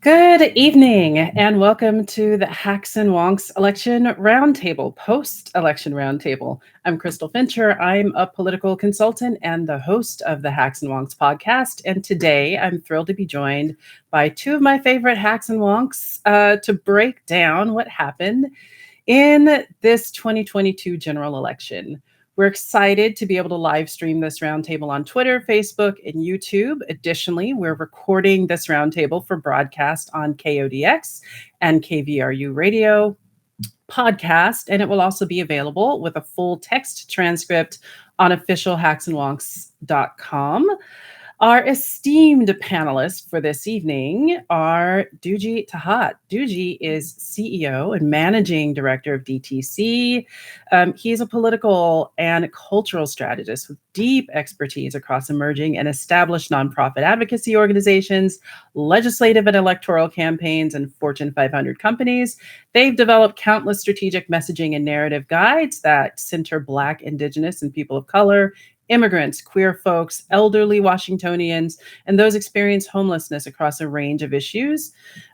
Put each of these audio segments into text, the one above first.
Good evening, and welcome to the Hacks and Wonks Election Roundtable, post-election roundtable. I'm Crystal Fincher. I'm a political consultant and the host of the Hacks and Wonks podcast. And today I'm thrilled to be joined by two of my favorite Hacks and Wonks to break down what happened in this 2022 general election. We're excited to be able to live stream this roundtable on Twitter, Facebook, and YouTube. Additionally, we're recording this roundtable for broadcast on KODX and KVRU radio podcast, and it will also be available with a full text transcript on officialhacksandwonks.com. Our esteemed panelists for this evening are Dujie Tahat. Dujie is CEO and Managing Director of DTC. He's a political and cultural strategist with deep expertise across emerging and established nonprofit advocacy organizations, legislative and electoral campaigns, and Fortune 500 companies. They've developed countless strategic messaging and narrative guides that center Black, Indigenous, and people of color, immigrants, queer folks, elderly Washingtonians, and those experience homelessness across a range of issues,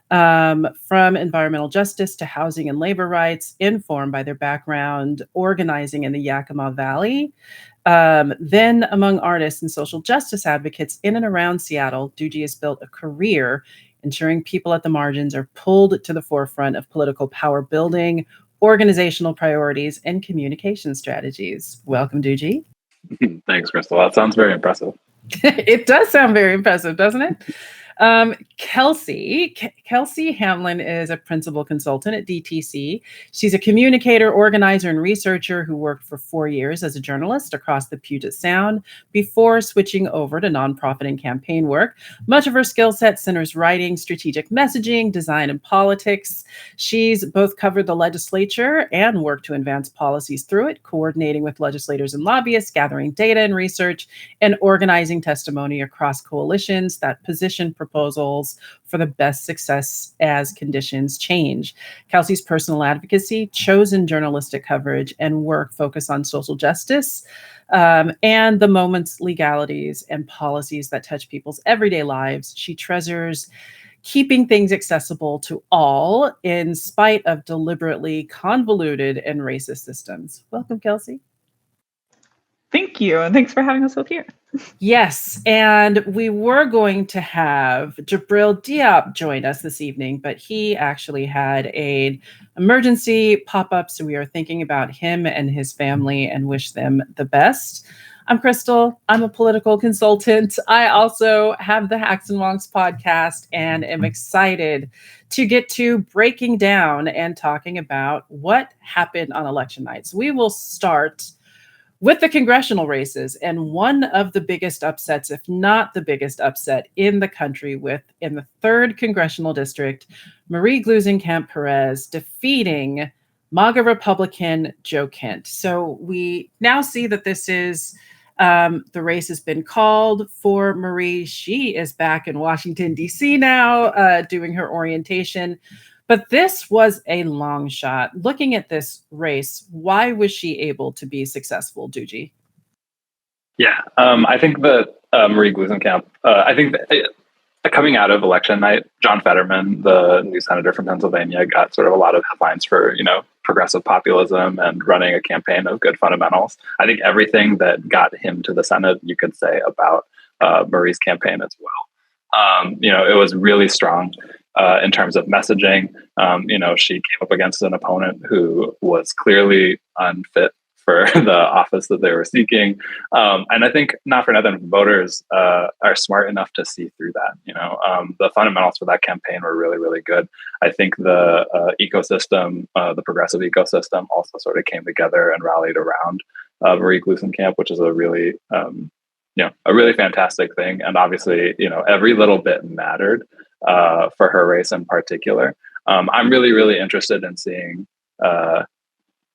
from environmental justice to housing and labor rights, informed by their background organizing in the Yakima Valley. Then among artists and social justice advocates in and around Seattle, Dujie has built a career ensuring people at the margins are pulled to the forefront of political power building, organizational priorities, and communication strategies. Welcome, Dujie. Thanks, Crystal. That sounds very impressive. It does sound very impressive, doesn't it? Kelsey Hamlin is a principal consultant at DTC. She's a communicator, organizer, and researcher who worked for 4 years as a journalist across the Puget Sound before switching over to nonprofit and campaign work. Much of her skill set centers writing, strategic messaging, design, and politics. She's both covered the legislature and worked to advance policies through it, coordinating with legislators and lobbyists, gathering data and research, and organizing testimony across coalitions that position proposals for the best success as conditions change. Kelsey's personal advocacy, chosen journalistic coverage, and work focus on social justice and the moments, legalities, and policies that touch people's everyday lives. She treasures keeping things accessible to all in spite of deliberately convoluted and racist systems. Welcome, Kelsey. Thank you, and thanks for having us both here. Yes, and we were going to have Jabril Diop join us this evening, but he actually had an emergency pop-up, so we are thinking about him and his family and wish them the best. I'm Crystal. I'm a political consultant. I also have the Hacks and Wonks podcast and am excited to get to breaking down and talking about what happened on election night. So we will start with the congressional races, and one of the biggest upsets, if not the biggest upset in the country, in the 3rd congressional district, Marie Gluesenkamp-Perez defeating MAGA Republican Joe Kent. So we now see that this is the race has been called for Marie. She is back in Washington, D.C. now, doing her orientation. But this was a long shot. Looking at this race, why was she able to be successful, Dujie? Yeah, I think that Marie Gluesenkamp, I think that coming out of election night, John Fetterman, the new senator from Pennsylvania, got sort of a lot of headlines for, progressive populism and running a campaign of good fundamentals. I think everything that got him to the Senate, you could say about Marie's campaign as well. It was really strong. In terms of messaging, she came up against an opponent who was clearly unfit for the office that they were seeking. And I think not for nothing, voters are smart enough to see through that. The fundamentals for that campaign were really, really good. I think the ecosystem, the progressive ecosystem also sort of came together and rallied around Marie Gluesenkamp, which is a really fantastic thing. And obviously, every little bit mattered for her race in particular. I'm really, really interested in seeing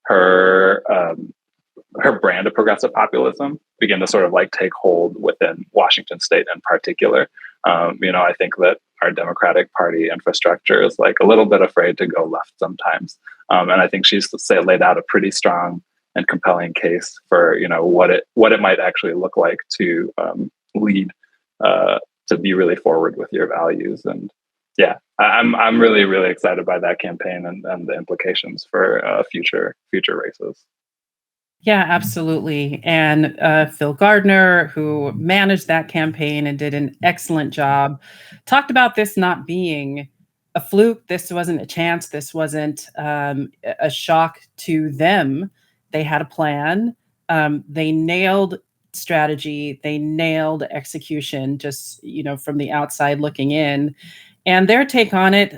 her brand of progressive populism begin to sort of take hold within Washington state in particular. I think that our Democratic Party infrastructure is a little bit afraid to go left sometimes. And I think she's laid out a pretty strong and compelling case for, what it might actually look like to lead to be really forward with your values. And I'm really, really excited by that campaign and the implications for future races. Yeah, absolutely. And Phil Gardner, who managed that campaign and did an excellent job, talked about this not being a fluke. This wasn't a chance. This wasn't a shock to them. They had a plan. They nailed strategy. They nailed execution, just, from the outside looking in. And their take on it,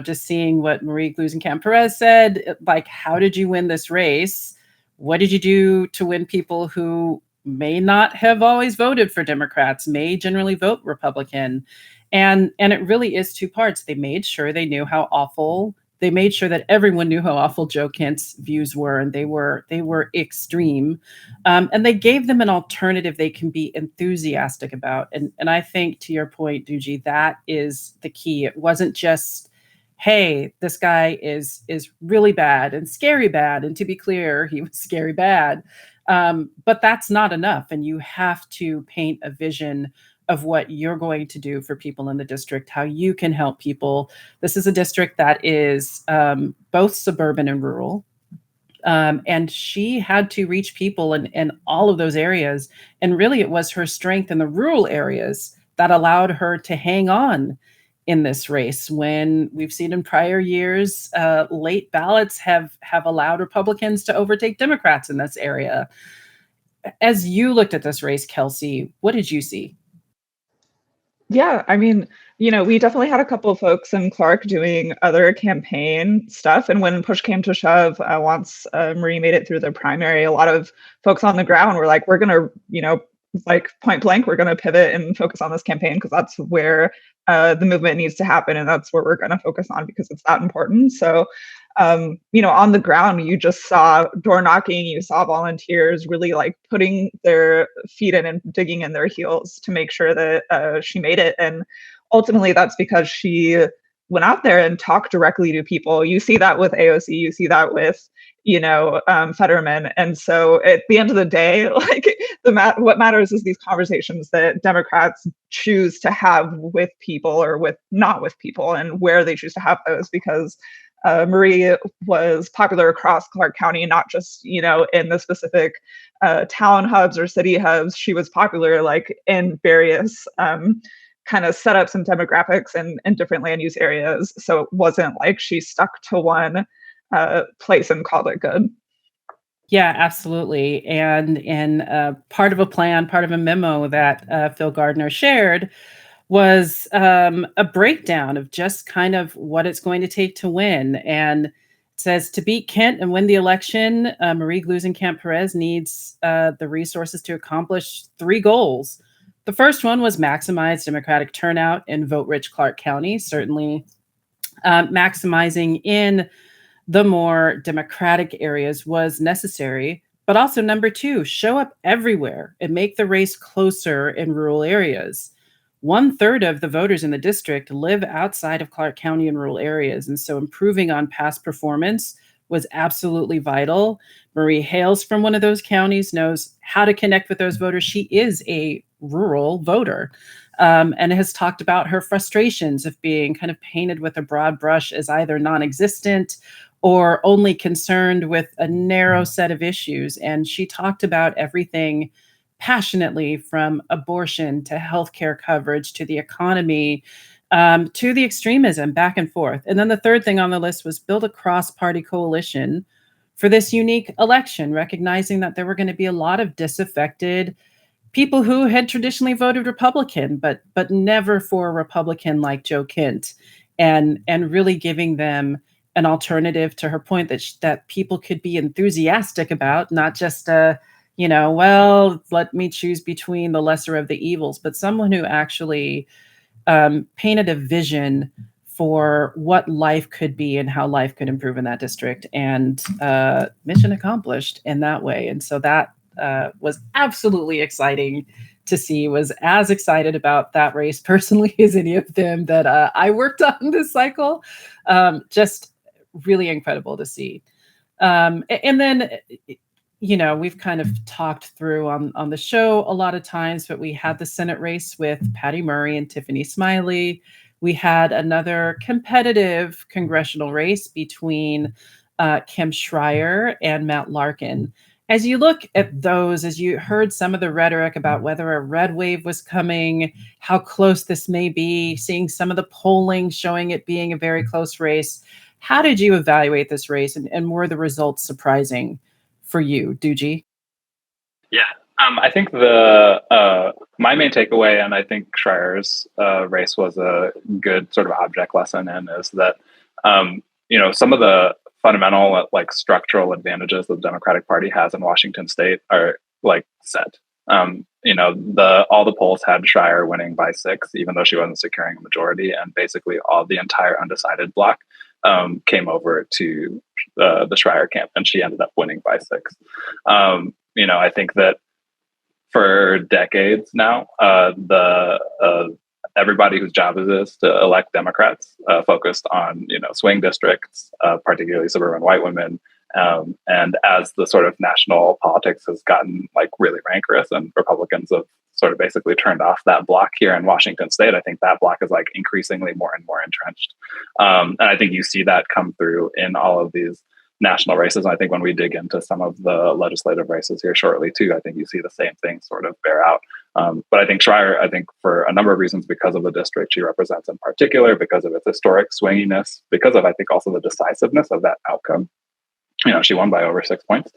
just seeing what Marie Gluesenkamp-Perez said, like, how did you win this race? What did you do to win people who may not have always voted for Democrats, may generally vote Republican? And it really is two parts. They made sure they knew how awful. They made sure that everyone knew how awful Joe Kent's views were, and they were extreme. And they gave them an alternative they can be enthusiastic about. And I think, to your point, Dujie, that is the key. It wasn't just, hey, this guy is really bad and scary bad. And to be clear, he was scary bad. But that's not enough. And you have to paint a vision of what you're going to do for people in the district, how you can help people. This is a district that is both suburban and rural. And she had to reach people in all of those areas. And really, it was her strength in the rural areas that allowed her to hang on in this race, when we've seen in prior years, late ballots have allowed Republicans to overtake Democrats in this area. As you looked at this race, Kelsey, what did you see? Yeah, I mean, we definitely had a couple of folks in Clark doing other campaign stuff. And when push came to shove, once Marie made it through the primary, a lot of folks on the ground were like, we're going to, like point blank, we're going to pivot and focus on this campaign because that's where the movement needs to happen. And that's where we're going to focus on because it's that important. So, on the ground, you just saw door knocking, you saw volunteers really like putting their feet in and digging in their heels to make sure that she made it. And ultimately, that's because she went out there and talked directly to people. You see that with AOC, you see that with, Fetterman. And so at the end of the day, like what matters is these conversations that Democrats choose to have with people or with not with people, and where they choose to have those, because Marie was popular across Clark County, not just, in the specific town hubs or city hubs. She was popular like in various kind of setups and demographics and different land use areas. So it wasn't like she stuck to one place and called it good. Yeah, absolutely. And part of a plan, part of a memo that Phil Gardner shared was a breakdown of just kind of what it's going to take to win. And it says, to beat Kent and win the election, Marie Gluesenkamp-Perez needs the resources to accomplish 3 goals. The first one was maximize Democratic turnout in vote-rich Clark County, certainly maximizing in the more Democratic areas was necessary. But also, number 2, show up everywhere and make the race closer in rural areas. 1/3 of the voters in the district live outside of Clark County in rural areas. And so improving on past performance was absolutely vital. Marie hails from one of those counties, knows how to connect with those voters. She is a rural voter, and has talked about her frustrations of being kind of painted with a broad brush as either non-existent or only concerned with a narrow set of issues. And she talked about everything passionately, from abortion to healthcare coverage to the economy, to the extremism, back and forth. And then the third thing on the list was build a cross-party coalition for this unique election, recognizing that there were going to be a lot of disaffected people who had traditionally voted Republican, but never for a Republican like Joe Kent, and really giving them an alternative, to her point, that people could be enthusiastic about, not just well, let me choose between the lesser of the evils, but someone who actually painted a vision for what life could be and how life could improve in that district, and mission accomplished in that way. And so that was absolutely exciting to see. Was as excited about that race personally as any of them that I worked on this cycle. Just really incredible to see. And then, we've kind of talked through on the show a lot of times, but we had the Senate race with Patty Murray and Tiffany Smiley. we had another competitive congressional race between Kim Schreier and Matt Larkin. As you look at those, as you heard some of the rhetoric about whether a red wave was coming, how close this may be, seeing some of the polling showing it being a very close race, how did you evaluate this race, and were the results surprising for you, Dujie? Yeah, I think the my main takeaway, and I think Schreier's race was a good sort of object lesson in, is that some of the fundamental structural advantages that the Democratic Party has in Washington State are set. All the polls had Schreier winning by 6, even though she wasn't securing a majority, and basically all the entire undecided bloc came over to the Schreier camp, and she ended up winning by 6. I think that for decades now, everybody whose job it is to elect Democrats focused on swing districts, particularly suburban white women. And as the sort of national politics has gotten really rancorous, and Republicans have sort of basically turned off that block here in Washington State, I think that block is increasingly more and more entrenched. And I think you see that come through in all of these national races. And I think when we dig into some of the legislative races here shortly too, I think you see the same thing sort of bear out. But I think Schreier, for a number of reasons, because of the district she represents in particular, because of its historic swinginess, because of, I think, also the decisiveness of that outcome. She won by over 6 points,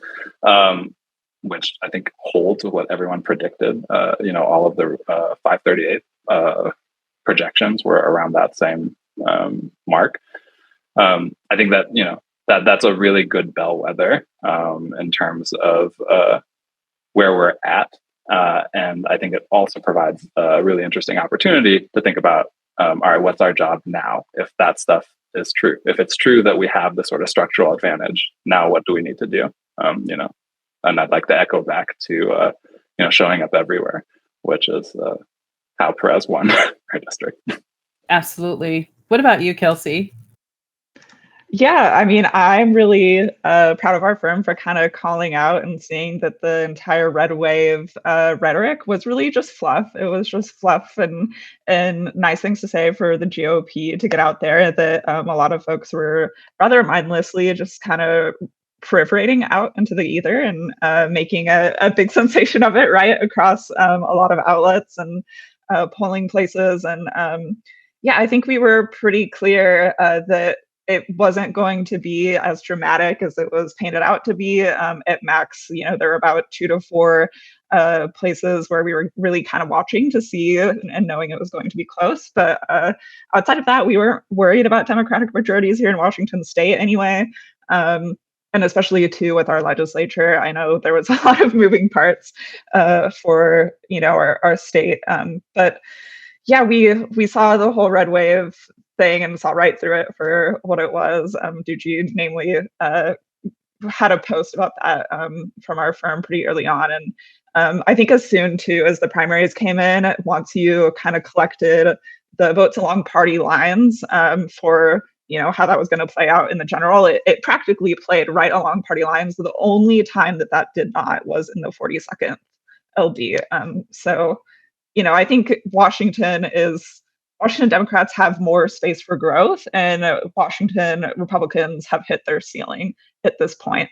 which I think holds with what everyone predicted. All of the 538 projections were around that same mark. I think that, that's a really good bellwether in terms of where we're at. And I think it also provides a really interesting opportunity to think about, all right, what's our job now? If that stuff is true, if it's true that we have the sort of structural advantage, now what do we need to do? And I'd like to echo back to, showing up everywhere, which is how Perez won her district. Absolutely. What about you, Kelsey? Yeah, I mean, I'm really proud of our firm for kind of calling out and seeing that the entire red wave rhetoric was really just fluff. It was just fluff and nice things to say for the GOP to get out there, that a lot of folks were rather mindlessly just kind of proliferating out into the ether and making a big sensation of it, right, across a lot of outlets and polling places. And yeah, I think we were pretty clear that it wasn't going to be as dramatic as it was painted out to be. At max, there were about 2 to 4 places where we were really kind of watching to see and knowing it was going to be close. But outside of that, we weren't worried about Democratic majorities here in Washington State anyway. And especially too with our legislature, I know there was a lot of moving parts for our state. But yeah, we saw the whole red wave thing and saw right through it for what it was. Dujie, namely, had a post about that from our firm pretty early on. And I think as soon too as the primaries came in, once you kind of collected the votes along party lines for how that was going to play out in the general, it practically played right along party lines. The only time that did not was in the 42nd LD. So, I think Washington Democrats have more space for growth, and Washington Republicans have hit their ceiling at this point,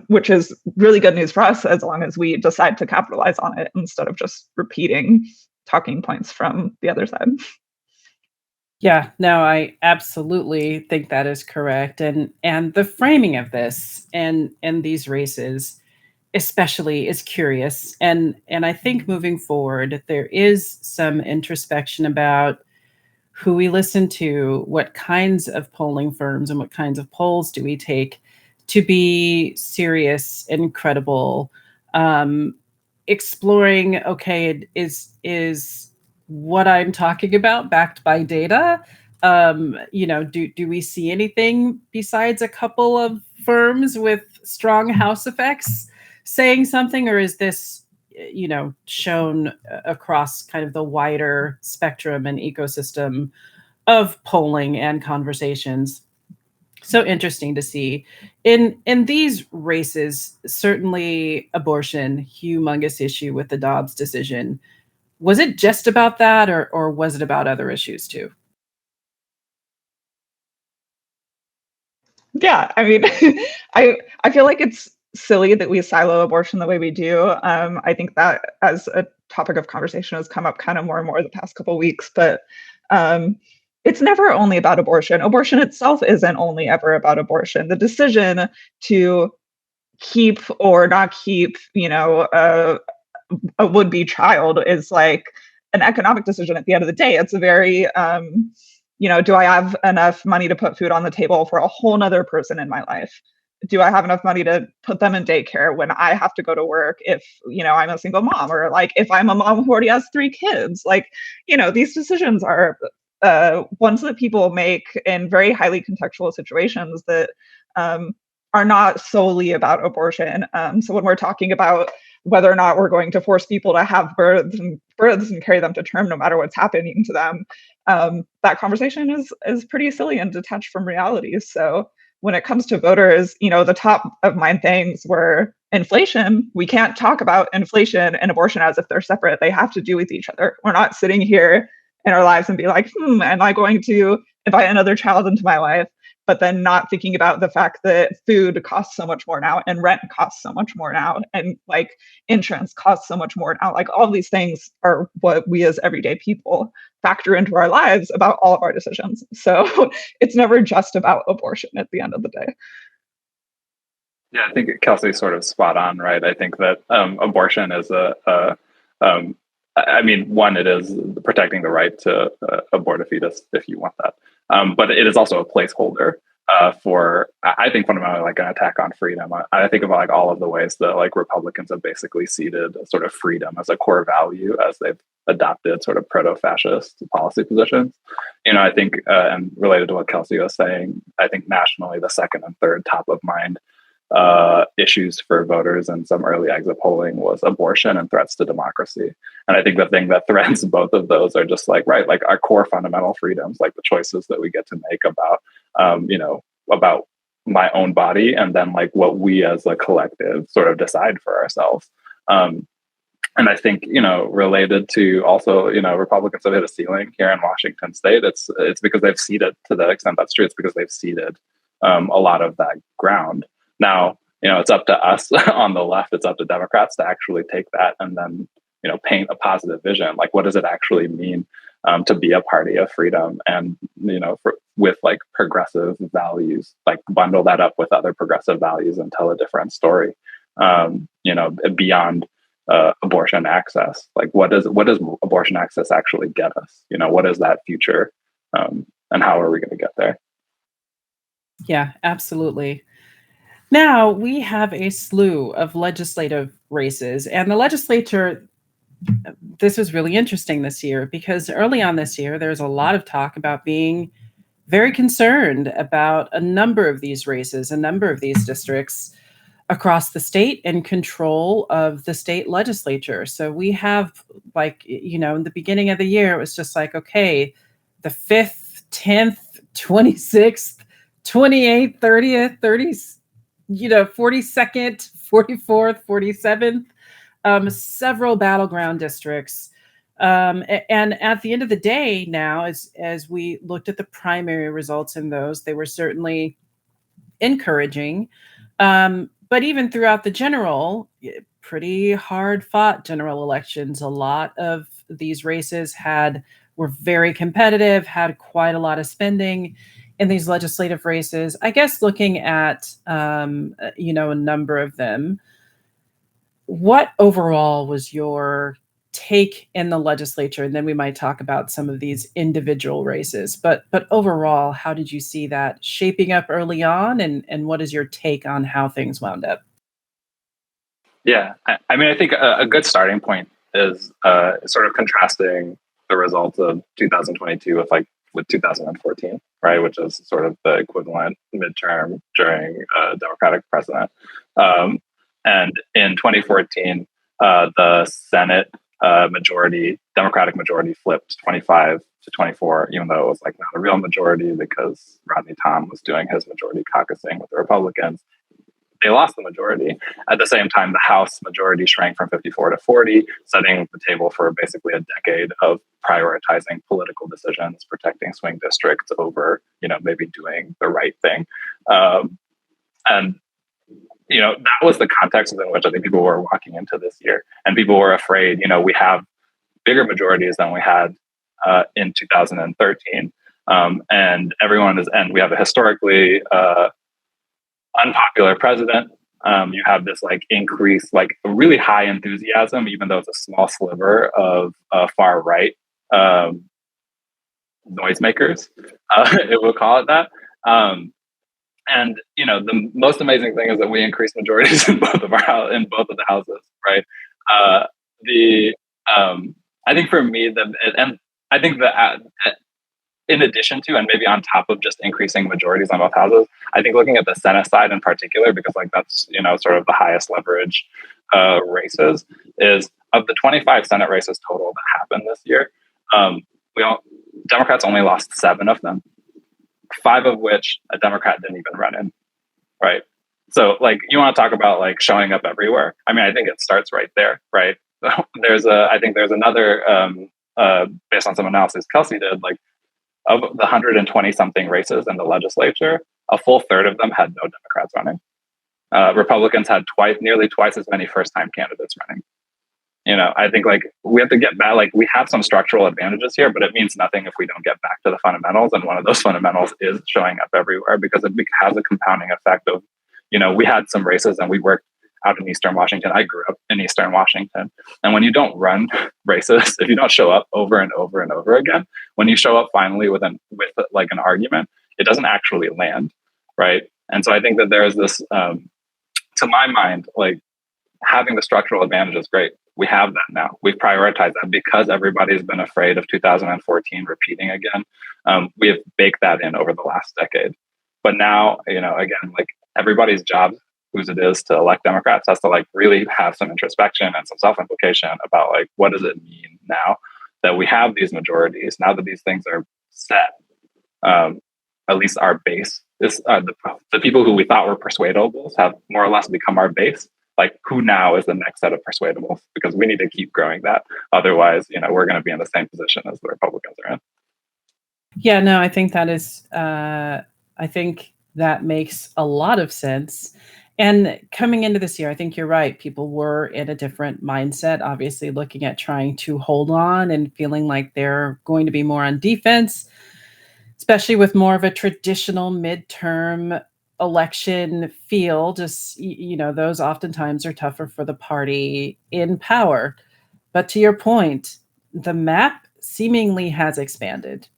which is really good news for us as long as we decide to capitalize on it instead of just repeating talking points from the other side. Yeah, no, I absolutely think that is correct. And the framing of this and these races especially is curious. And I think moving forward, there is some introspection about who we listen to, what kinds of polling firms and what kinds of polls do we take to be serious and credible. Exploring, okay, is what I'm talking about backed by data? Do we see anything besides a couple of firms with strong house effects saying something, or is this shown across kind of the wider spectrum and ecosystem of polling and conversations? So interesting to see. In these races, certainly abortion, humongous issue with the Dobbs decision. Was it just about that, or was it about other issues too? Yeah, I mean, I feel like it's silly that we silo abortion the way we do. I think that as a topic of conversation has come up kind of more and more the past couple weeks, but um, it's never only about abortion. Abortion itself isn't only ever about abortion. The decision to keep or not keep, a would-be child is like an economic decision at the end of the day. It's a very do I have enough money to put food on the table for a whole nother person in my life? Do I have enough money to put them in daycare when I have to go to work if, I'm a single mom, or like if I'm a mom who already has 3 kids? Like, these decisions are ones that people make in very highly contextual situations that are not solely about abortion. So when we're talking about whether or not we're going to force people to have births and carry them to term, no matter what's happening to them, that conversation is pretty silly and detached from reality. So when it comes to voters, the top of mind things were inflation. We can't talk about inflation and abortion as if they're separate. They have to do with each other. We're not sitting here in our lives and be like, am I going to invite another child into my life? But then not thinking about the fact that food costs so much more now, and rent costs so much more now, and like insurance costs so much more now. Like all these things are what we as everyday people factor into our lives about all of our decisions. So it's never just about abortion at the end of the day. Yeah, I think Kelsey's sort of spot on, right? I think that abortion is I mean, one, it is protecting the right to abort a fetus if you want that. But it is also a placeholder for, I think, fundamentally like an attack on freedom. I think about like all of the ways that like Republicans have basically ceded sort of freedom as a core value as they've adopted sort of proto-fascist policy positions. I think, and related to what Kelsey was saying, I think nationally the second and third top of mind issues for voters in some early exit polling was abortion and threats to democracy. And I think the thing that threatens both of those are just like, right, like our core fundamental freedoms, like the choices that we get to make about, about my own body, and then like what we as a collective sort of decide for ourselves. And I think, related to also, Republicans have hit a ceiling here in Washington state. It's because they've ceded, to the extent that's true, it's because they've ceded a lot of that ground. Now, it's up to us on the left, it's up to Democrats to actually take that and then, paint a positive vision. Like, what does it actually mean to be a party of freedom and, with like progressive values, like bundle that up with other progressive values and tell a different story, beyond abortion access. Like, what does abortion access actually get us? What is that future? And how are we going to get there? Yeah, absolutely. Now we have a slew of legislative races, and the legislature, this was really interesting this year because early on this year, there's a lot of talk about being very concerned about a number of these races, a number of these districts across the state and control of the state legislature. So we have in the beginning of the year, it was just like, okay, the 5th, 10th, 26th, 28th, 30th, 30th, 42nd, 44th, 47th, several battleground districts. And at the end of the day now, as we looked at the primary results in those, they were certainly encouraging. But even throughout the general, pretty hard fought general elections, a lot of these races were very competitive, had quite a lot of spending in these legislative races. I guess looking at, a number of them, what overall was your take in the legislature? And then we might talk about some of these individual races. But overall, how did you see that shaping up early on? And what is your take on how things wound up? Yeah, I mean, I think a good starting point is sort of contrasting the results of 2022 with 2014, right, which is sort of the equivalent midterm during a Democratic president. And in 2014, the Senate Democratic majority flipped 25 to 24, even though it was like not a real majority because Rodney Tom was doing his majority caucusing with the Republicans. they lost the majority. At the same time, the House majority shrank from 54 to 40, setting the table for basically a decade of prioritizing political decisions, protecting swing districts over, maybe doing the right thing. And that was the context in which I think people were walking into this year, and people were afraid. We have bigger majorities than we had in 2013, and we have a historically unpopular president. You have this increase, really high enthusiasm, even though it's a small sliver of far right noisemakers, it will call it that. And the most amazing thing is that we increased majorities in both of the houses, right? I think for me, I think that in addition to, and maybe on top of just increasing majorities on both houses, I think looking at the Senate side in particular, because that's sort of the highest leverage races, is of the 25 Senate races total that happened this year, Democrats only lost 7 of them. 5 of which a Democrat didn't even run in, right? So, you want to talk about showing up everywhere? I mean, I think it starts right there, right? I think there's another, based on some analysis Kelsey did, of the 120 something races in the legislature, a full third of them had no Democrats running. Republicans had nearly twice as many first-time candidates running. I think we have to get back, we have some structural advantages here, but it means nothing if we don't get back to the fundamentals. And one of those fundamentals is showing up everywhere, because it has a compounding effect of, we had some races and we worked out in Eastern Washington. I grew up in Eastern Washington. And when you don't run races, if you don't show up over and over and over again, when you show up finally with an argument, it doesn't actually land, right? And so I think that there's this, to my mind, having the structural advantage is great. We have that now. We've prioritized that because everybody's been afraid of 2014 repeating again. We have baked that in over the last decade. But now, again, everybody's job, whose it is to elect Democrats, has to really have some introspection and some self-implication about what does it mean now that we have these majorities, now that these things are set. At least our base is the people who we thought were persuadables have more or less become our base. Who now is the next set of persuadables? Because we need to keep growing that. Otherwise, we're going to be in the same position as the Republicans are in. Yeah, no, I think that is, I think that makes a lot of sense. And coming into this year, I think you're right. People were in a different mindset, obviously looking at trying to hold on and feeling like they're going to be more on defense, especially with more of a traditional midterm election feel. Just, those oftentimes are tougher for the party in power. But to your point, the map seemingly has expanded.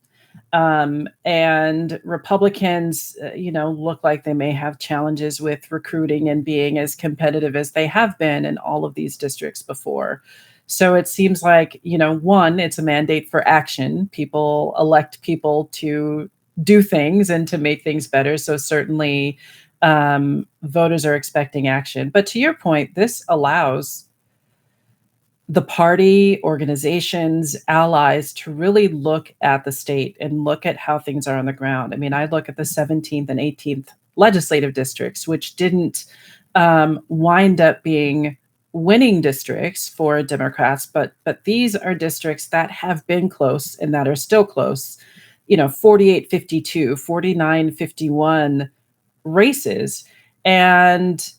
And Republicans, look like they may have challenges with recruiting and being as competitive as they have been in all of these districts before. So it seems like, one, it's a mandate for action. People elect people to do things and to make things better. So certainly voters are expecting action. But to your point, this allows the party, organizations, allies to really look at the state and look at how things are on the ground. I mean, I look at the 17th and 18th legislative districts, which didn't wind up being winning districts for Democrats, but these are districts that have been close and that are still close. 48-52, 49-51 races. And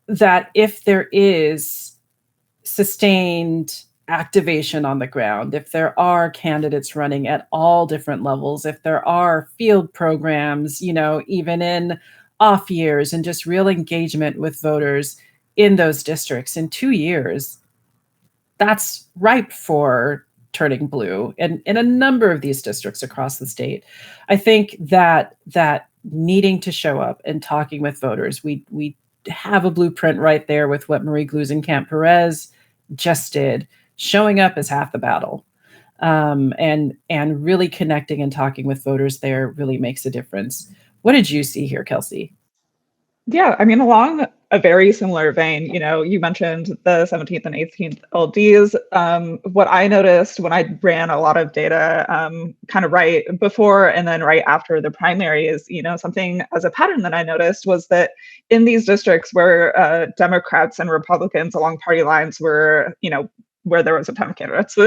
that if there is sustained activation on the ground, if there are candidates running at all different levels, if there are field programs, even in off years, and just real engagement with voters in those districts in 2 years, that's ripe for turning blue and in a number of these districts across the state. I think that needing to show up and talking with voters, we have a blueprint right there with what Marie Gluesenkamp-Perez just did. Showing up is half the battle. And really connecting and talking with voters there really makes a difference. What did you see here, Kelsey? Yeah, I mean, along a very similar vein, you mentioned the 17th and 18th LDs. What I noticed when I ran a lot of data kind of right before and then right after the primaries, something as a pattern that I noticed was that in these districts where Democrats and Republicans along party lines were, where there was a ton of candidates,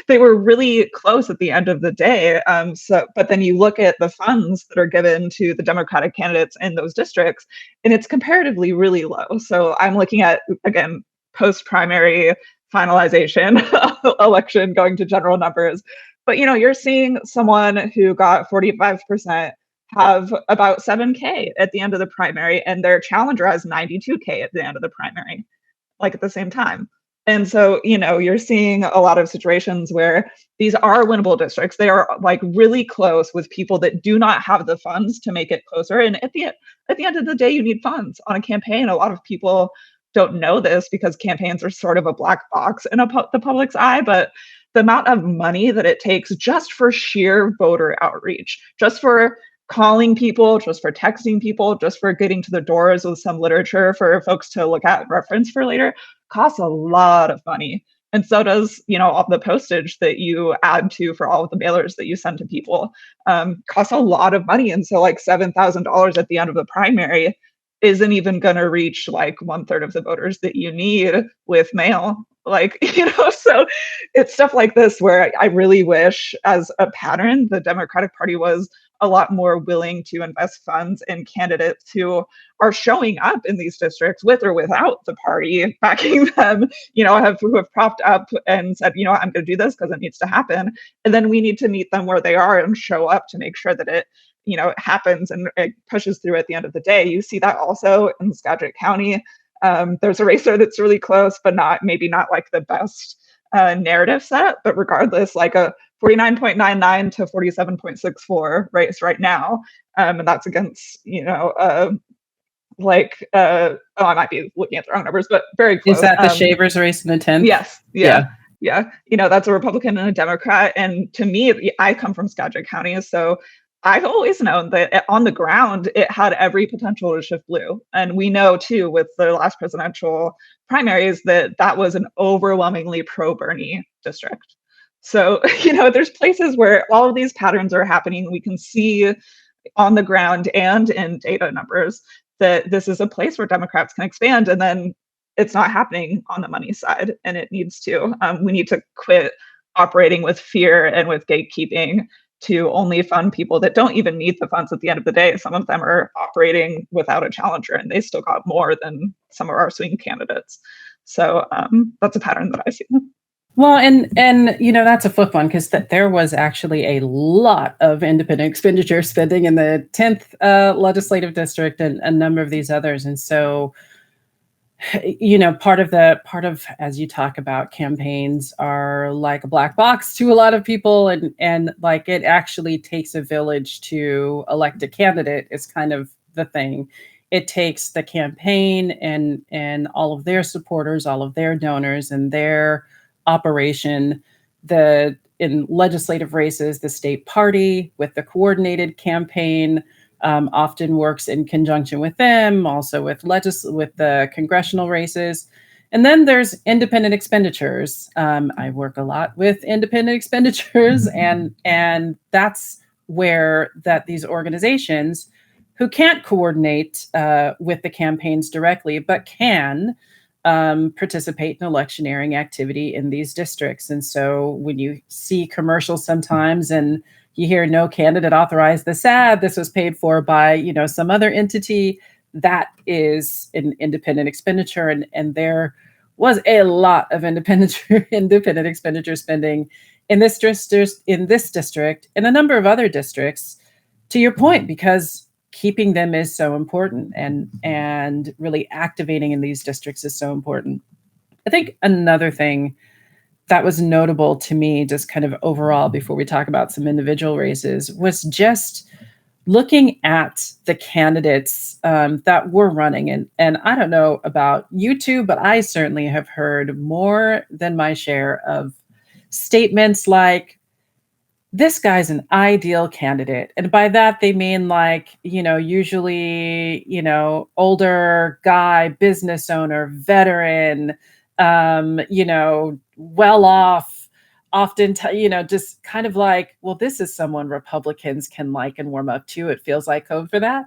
they were really close at the end of the day. But then you look at the funds that are given to the Democratic candidates in those districts, and it's comparatively really low. So I'm looking at, again, post-primary finalization election going to general numbers. But, you're seeing someone who got 45% have about 7K at the end of the primary, and their challenger has 92K at the end of the primary, like at the same time. And so, you're seeing a lot of situations where these are winnable districts. They are like really close with people that do not have the funds to make it closer. And at the end of the day, you need funds on a campaign. A lot of people don't know this because campaigns are sort of a black box in the public's eye, but the amount of money that it takes just for sheer voter outreach, just for calling people, just for texting people, just for getting to the doors with some literature for folks to look at and reference for later, costs a lot of money. And so does, all the postage that you add to for all of the mailers that you send to people, costs a lot of money. And so like $7,000 at the end of the primary isn't even going to reach like 1/3 of the voters that you need with mail. So it's stuff like this where I really wish, as a pattern, the Democratic Party was a lot more willing to invest funds in candidates who are showing up in these districts with or without the party backing them, who have propped up and said, I'm going to do this because it needs to happen. And then we need to meet them where they are and show up to make sure that it happens and it pushes through at the end of the day. You see that also in Skagit County. There's a race there that's really close, but maybe not like the best narrative set. But regardless, like a 49.99 to 47.64 race right now. And that's against, I might be looking at the wrong numbers, but very close. Is that the Shavers race in the 10th? Yes. Yeah. That's a Republican and a Democrat. And to me, I come from Skagit County. So I've always known that on the ground, it had every potential to shift blue. And we know, too, with the last presidential primaries, that was an overwhelmingly pro-Bernie district. So, there's places where all of these patterns are happening. We can see on the ground and in data numbers that this is a place where Democrats can expand. And then it's not happening on the money side, and it needs to. We need to quit operating with fear and with gatekeeping to only fund people that don't even need the funds at the end of the day. Some of them are operating without a challenger, and they still got more than some of our swing candidates. So that's a pattern that I see. Well, and that's a flip one, because there was actually a lot of independent expenditure spending in the 10th legislative district and a number of these others. And so, part of as you talk about, campaigns are like a black box to a lot of people, and like it actually takes a village to elect a candidate is kind of the thing. It takes the campaign and all of their supporters, all of their donors, and their operation. In legislative races, the state party with the coordinated campaign often works in conjunction with them, also with the congressional races. And then there's independent expenditures. I work a lot with independent expenditures, and that's where these organizations who can't coordinate with the campaigns directly, but can participate in electioneering activity in these districts. And so when you see commercials sometimes and you hear no candidate authorized this ad, this was paid for by, some other entity, that is an independent expenditure. And there was a lot of independent expenditure spending in this district and a number of other districts, to your point, because keeping them is so important, and really activating in these districts is so important. I think another thing that was notable to me, just kind of overall, before we talk about some individual races, was just looking at the candidates that were running. And I don't know about you two, but I certainly have heard more than my share of statements like, this guy's an ideal candidate. And by that, they mean like, usually, older guy, business owner, veteran, well off, often, just kind of like, well, this is someone Republicans can like and warm up to. It feels like home for that.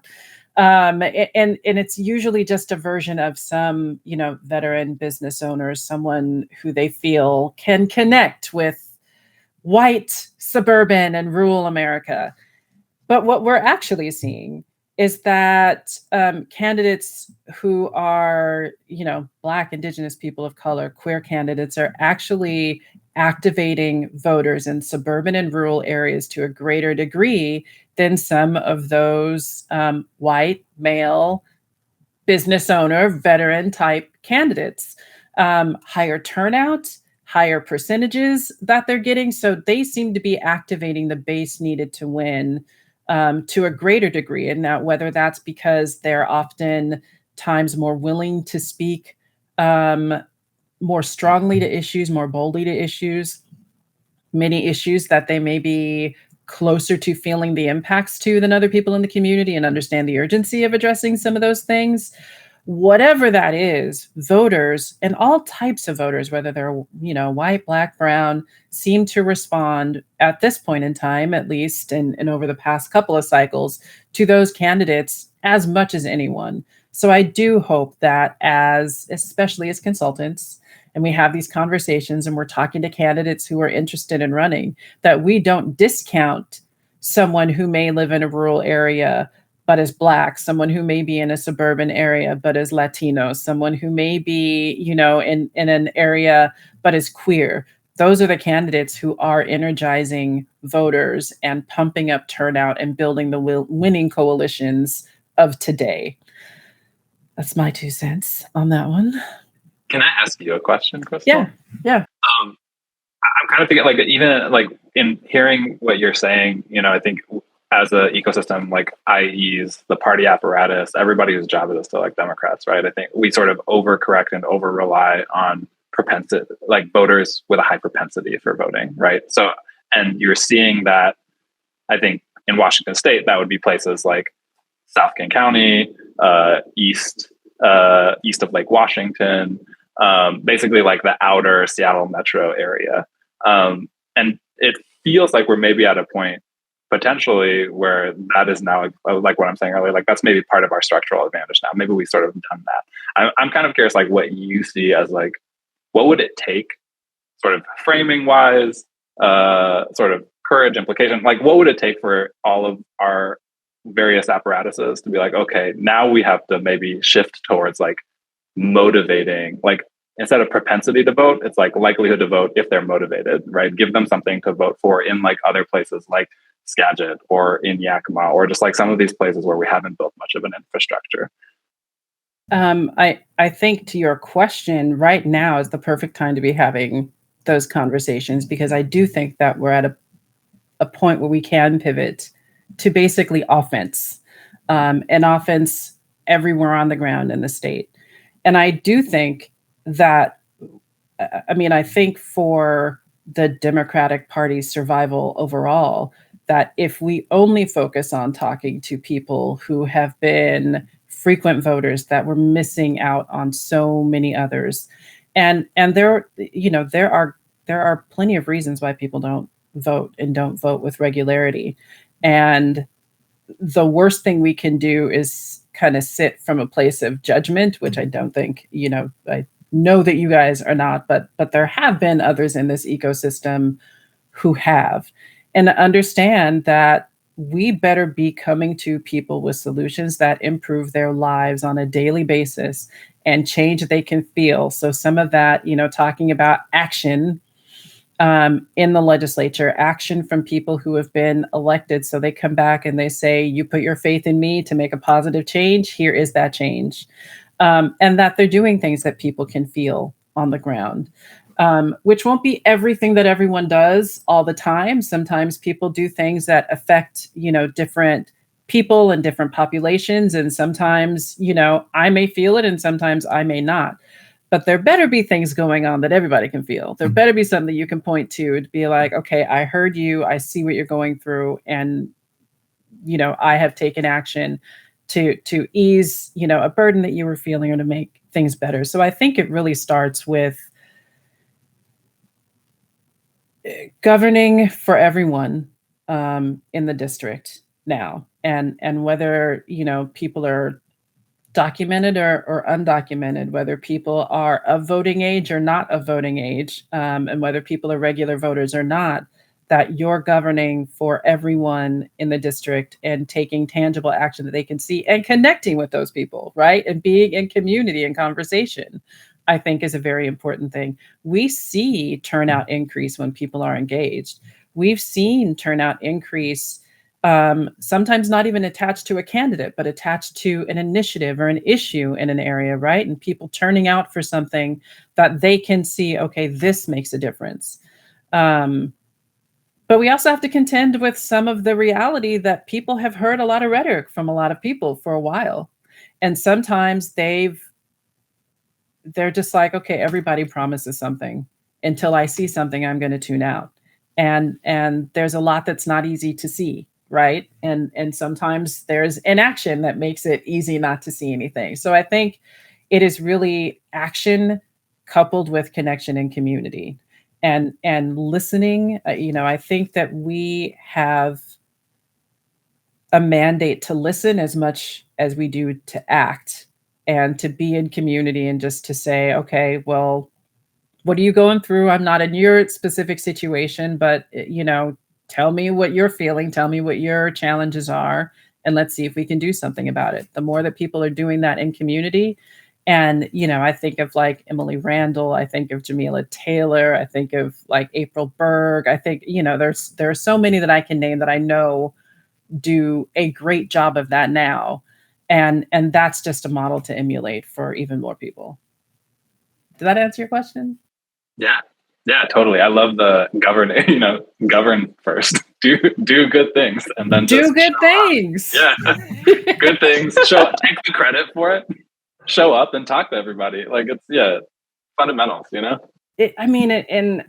And it's usually just a version of some, veteran business owners, someone who they feel can connect with white suburban and rural America. But what we're actually seeing is that candidates who are, Black, Indigenous, people of color, queer candidates are actually activating voters in suburban and rural areas to a greater degree than some of those white, male, business owner, veteran type candidates. Higher turnout, higher percentages that they're getting. So they seem to be activating the base needed to win to a greater degree. And now, whether that's because they're often times more willing to speak more strongly to issues, more boldly to issues, many issues that they may be closer to feeling the impacts to than other people in the community and understand the urgency of addressing some of those things. Whatever that is, voters and all types of voters, whether they're, white, Black, brown, seem to respond at this point in time, at least, and over the past couple of cycles, to those candidates as much as anyone. So I do hope that especially as consultants, and we have these conversations and we're talking to candidates who are interested in running, that we don't discount someone who may live in a rural area but is Black, someone who may be in a suburban area but is Latino, someone who may be, in an area but is queer. Those are the candidates who are energizing voters and pumping up turnout and building the winning coalitions of today. That's my 2 cents on that one. Can I ask you a question, Crystal? Yeah. I'm kind of thinking, like, even like in hearing what you're saying, I think as an ecosystem, like IEs, the party apparatus, everybody whose job it is to elect Democrats, right? I think we sort of overcorrect and over rely on propensity, like voters with a high propensity for voting, right? So, and you're seeing that, I think in Washington State, that would be places like South King County, east of Lake Washington, basically like the outer Seattle metro area. And it feels like we're maybe at a point potentially where that is now, like what I'm saying earlier, like that's maybe part of our structural advantage now. Maybe we sort of done that. I'm kind of curious, like what you see as like, what would it take sort of framing wise, sort of courage, implication, like what would it take for all of our various apparatuses to be like, okay, now we have to maybe shift towards like motivating, like instead of propensity to vote, it's like likelihood to vote if they're motivated, right? Give them something to vote for in like other places like Skagit or in Yakima, or just like some of these places where we haven't built much of an infrastructure. I think to your question, right now is the perfect time to be having those conversations, because I do think that we're at a point where we can pivot to basically offense, and offense everywhere on the ground in the state. And I do think that, I think for the Democratic Party's survival overall, that if we only focus on talking to people who have been frequent voters, that we're missing out on so many others. And there are plenty of reasons why people don't vote and don't vote with regularity. And the worst thing we can do is kind of sit from a place of judgment, which I don't think, I know that you guys are not, but there have been others in this ecosystem who have. And understand that we better be coming to people with solutions that improve their lives on a daily basis and change they can feel. So some of that, talking about action in the legislature, action from people who have been elected. So they come back and they say, you put your faith in me to make a positive change. Here is that change. And that they're doing things that people can feel on the ground. Which won't be everything that everyone does all the time. Sometimes people do things that affect, different people and different populations. And sometimes, I may feel it and sometimes I may not. But there better be things going on that everybody can feel. There better be something you can point to be like, okay, I heard you, I see what you're going through, and I have taken action to ease, a burden that you were feeling or to make things better. So I think it really starts with governing for everyone in the district now, and whether people are documented or undocumented, whether people are of voting age or not of voting age, and whether people are regular voters or not, that you're governing for everyone in the district and taking tangible action that they can see and connecting with those people, right? And being in community and conversation, I think, is a very important thing. We see turnout increase when people are engaged. We've seen turnout increase, sometimes not even attached to a candidate, but attached to an initiative or an issue in an area, right? And people turning out for something that they can see, okay, this makes a difference. But we also have to contend with some of the reality that people have heard a lot of rhetoric from a lot of people for a while. And sometimes they're just like, okay, everybody promises something. Until I see something, I'm going to tune out. And there's a lot that's not easy to see, right? And sometimes there's inaction that makes it easy not to see anything. So I think it is really action coupled with connection and community. And listening, I think that we have a mandate to listen as much as we do to act, and to be in community, and just to say, okay, well, what are you going through? I'm not in your specific situation, but tell me what you're feeling, tell me what your challenges are, and let's see if we can do something about it. The more that people are doing that in community, and I think of like Emily Randall, I think of Jamila Taylor, I think of like April Berg, I think there are so many that I can name that I know do a great job of that now, and that's just a model to emulate for even more people. Did that answer your question? Yeah, totally. I love the govern first, do good things, and then do good things. Yeah, good things. Take the credit for it. Show up and talk to everybody. Like it's fundamentals. And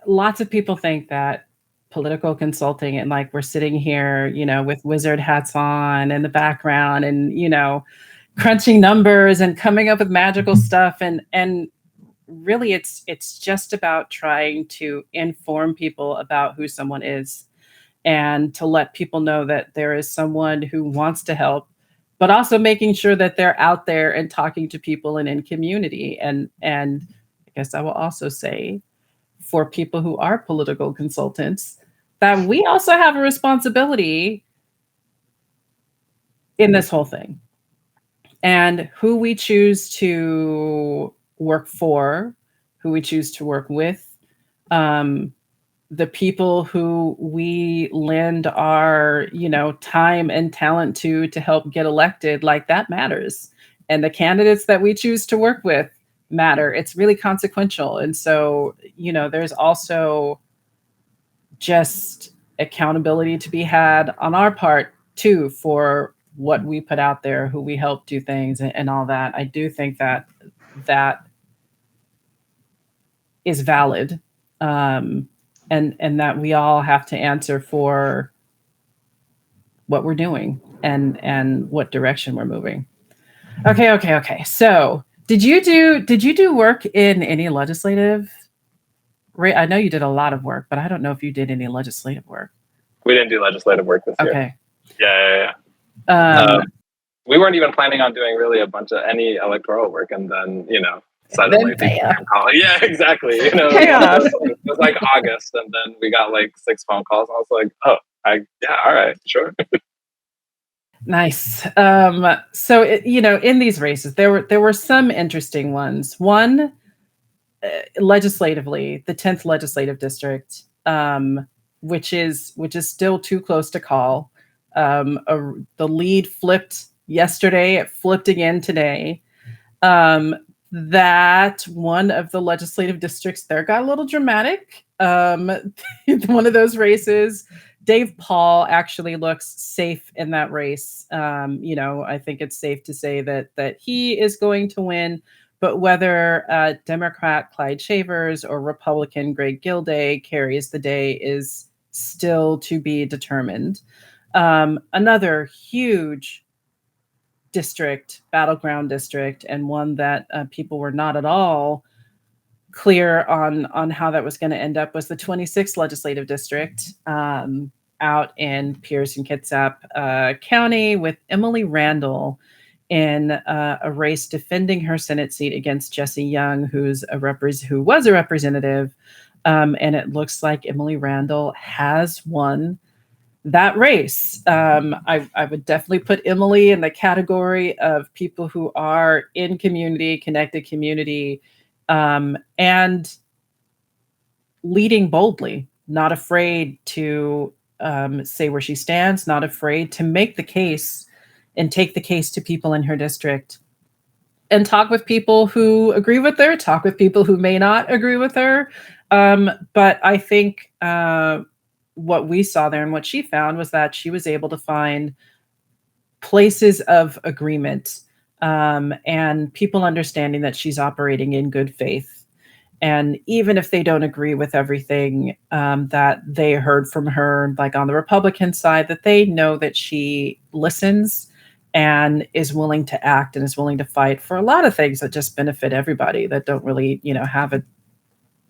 lots of people think that political consulting and like we're sitting here, with wizard hats on in the background, and crunching numbers and coming up with magical stuff, and really it's just about trying to inform people about who someone is, and to let people know that there is someone who wants to help, but also making sure that they're out there and talking to people and in community. And I guess I will also say, for people who are political consultants, that we also have a responsibility in this whole thing. And who we choose to work for, who we choose to work with, the people who we lend our, time and talent to help get elected, like that matters. And the candidates that we choose to work with matter. It's really consequential. And so, there's also just accountability to be had on our part too, for what we put out there, who we help do things, and all that. I do think that is valid. And that we all have to answer for what we're doing and what direction we're moving. Okay. So did you do work in any legislative? I know you did a lot of work, but I don't know if you did any legislative work. We didn't do legislative work this year. Okay. Yeah. We weren't even planning on doing really a bunch of any electoral work, and then suddenly yeah, exactly. It was like August, and then we got like 6 phone calls. I was like, all right, sure. Nice. So in these races, there were some interesting ones. One, legislatively, the 10th legislative district, which is still too close to call. The lead flipped yesterday. It flipped again today. That one of the legislative districts there got a little dramatic. One of those races, Dave Paul actually looks safe in that race. I think it's safe to say that he is going to win, But whether Democrat Clyde Shavers or Republican Greg Gilday carries the day is still to be determined. Another huge district, battleground district, and one that people were not at all clear on how that was going to end up was the 26th legislative district out in Pierce and Kitsap County, with Emily Randall in a race defending her Senate seat against Jesse Young, who was a representative. And it looks like Emily Randall has won that race. I would definitely put Emily in the category of people who are in community, connected community, and leading boldly, not afraid to say where she stands, not afraid to make the case and take the case to people in her district and talk with people who agree with her, talk with people who may not agree with her. But I think what we saw there and what she found was that she was able to find places of agreement and people understanding that she's operating in good faith. And even if they don't agree with everything that they heard from her, like on the Republican side, that they know that she listens and is willing to act and is willing to fight for a lot of things that just benefit everybody, that don't really, have a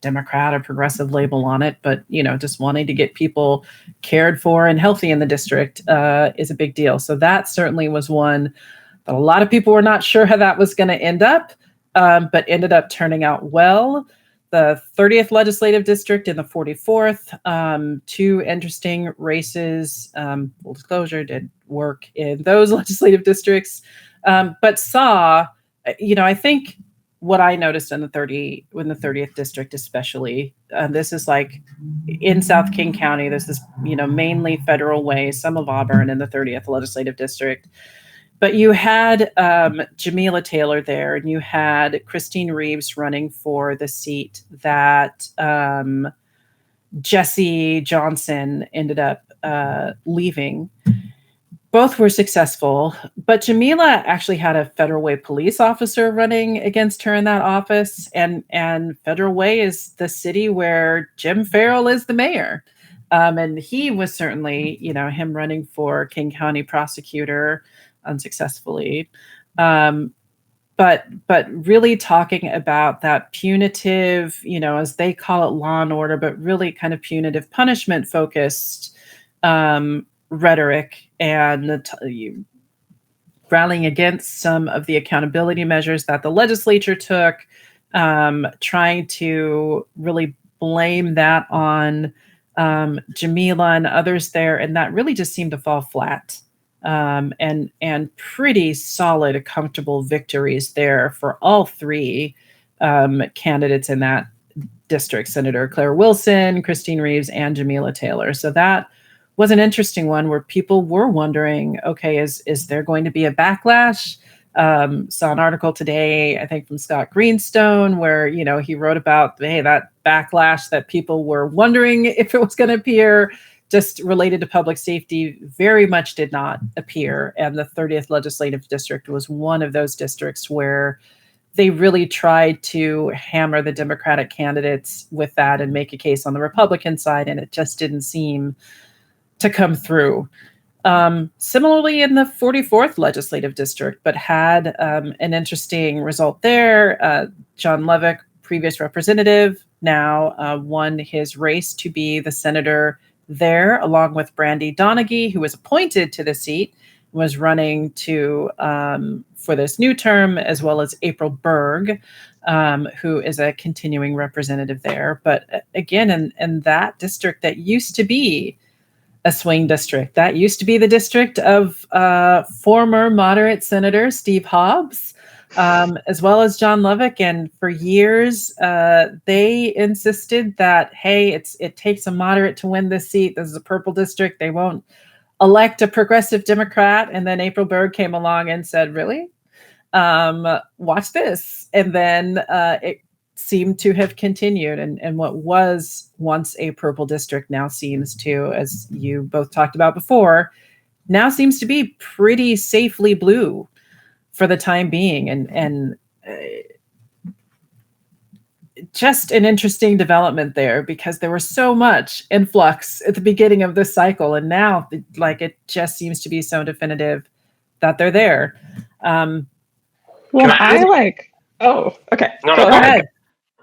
Democrat or progressive label on it, but, just wanting to get people cared for and healthy in the district is a big deal. So that certainly was one that a lot of people were not sure how that was going to end up, but ended up turning out well. The 30th legislative district and the 44th, two interesting races. Full disclosure, did work in those legislative districts, but saw, I think what I noticed in the 30th district, especially, this is like in South King County, there's this, mainly federal way, some of Auburn in the 30th legislative district. But you had Jamila Taylor there, and you had Christine Reeves running for the seat that Jesse Johnson ended up leaving. Both were successful, but Jamila actually had a Federal Way police officer running against her in that office, and Federal Way is the city where Jim Farrell is the mayor. And he was certainly, him running for King County prosecutor unsuccessfully. But really talking about that punitive, as they call it, law and order, but really kind of punitive punishment focused rhetoric, and rallying against some of the accountability measures that the legislature took, trying to really blame that on Jamila and others there. And that really just seemed to fall flat. And pretty solid, comfortable victories there for all three candidates in that district: Senator Claire Wilson, Christine Reeves, and Jamila Taylor. So that was an interesting one where people were wondering, okay, is there going to be a backlash? Saw an article today, I think from Scott Greenstone, where, he wrote about, hey, that backlash that people were wondering if it was going to appear, just related to public safety, very much did not appear. And the 30th legislative district was one of those districts where they really tried to hammer the Democratic candidates with that and make a case on the Republican side, and it just didn't seem to come through. Similarly in the 44th legislative district, but had an interesting result there. John Levick, previous representative, now won his race to be the senator there, along with Brandy Donaghy, who was appointed to the seat, was running to for this new term, as well as April Berg, who is a continuing representative there. But again, in that district that used to be a swing district, that used to be the district of former moderate Senator Steve Hobbs, as well as John Levick. And for years, they insisted that, hey, it takes a moderate to win this seat. This is a purple district. They won't elect a progressive Democrat. And then April Berg came along and said, really? Watch this. And then it seemed to have continued. And what was once a purple district now seems to, as you both talked about before, now seems to be pretty safely blue for the time being. And just an interesting development there, because there was so much influx at the beginning of this cycle, and now like it just seems to be so definitive that they're there. Well, oh, okay. No, Go ahead.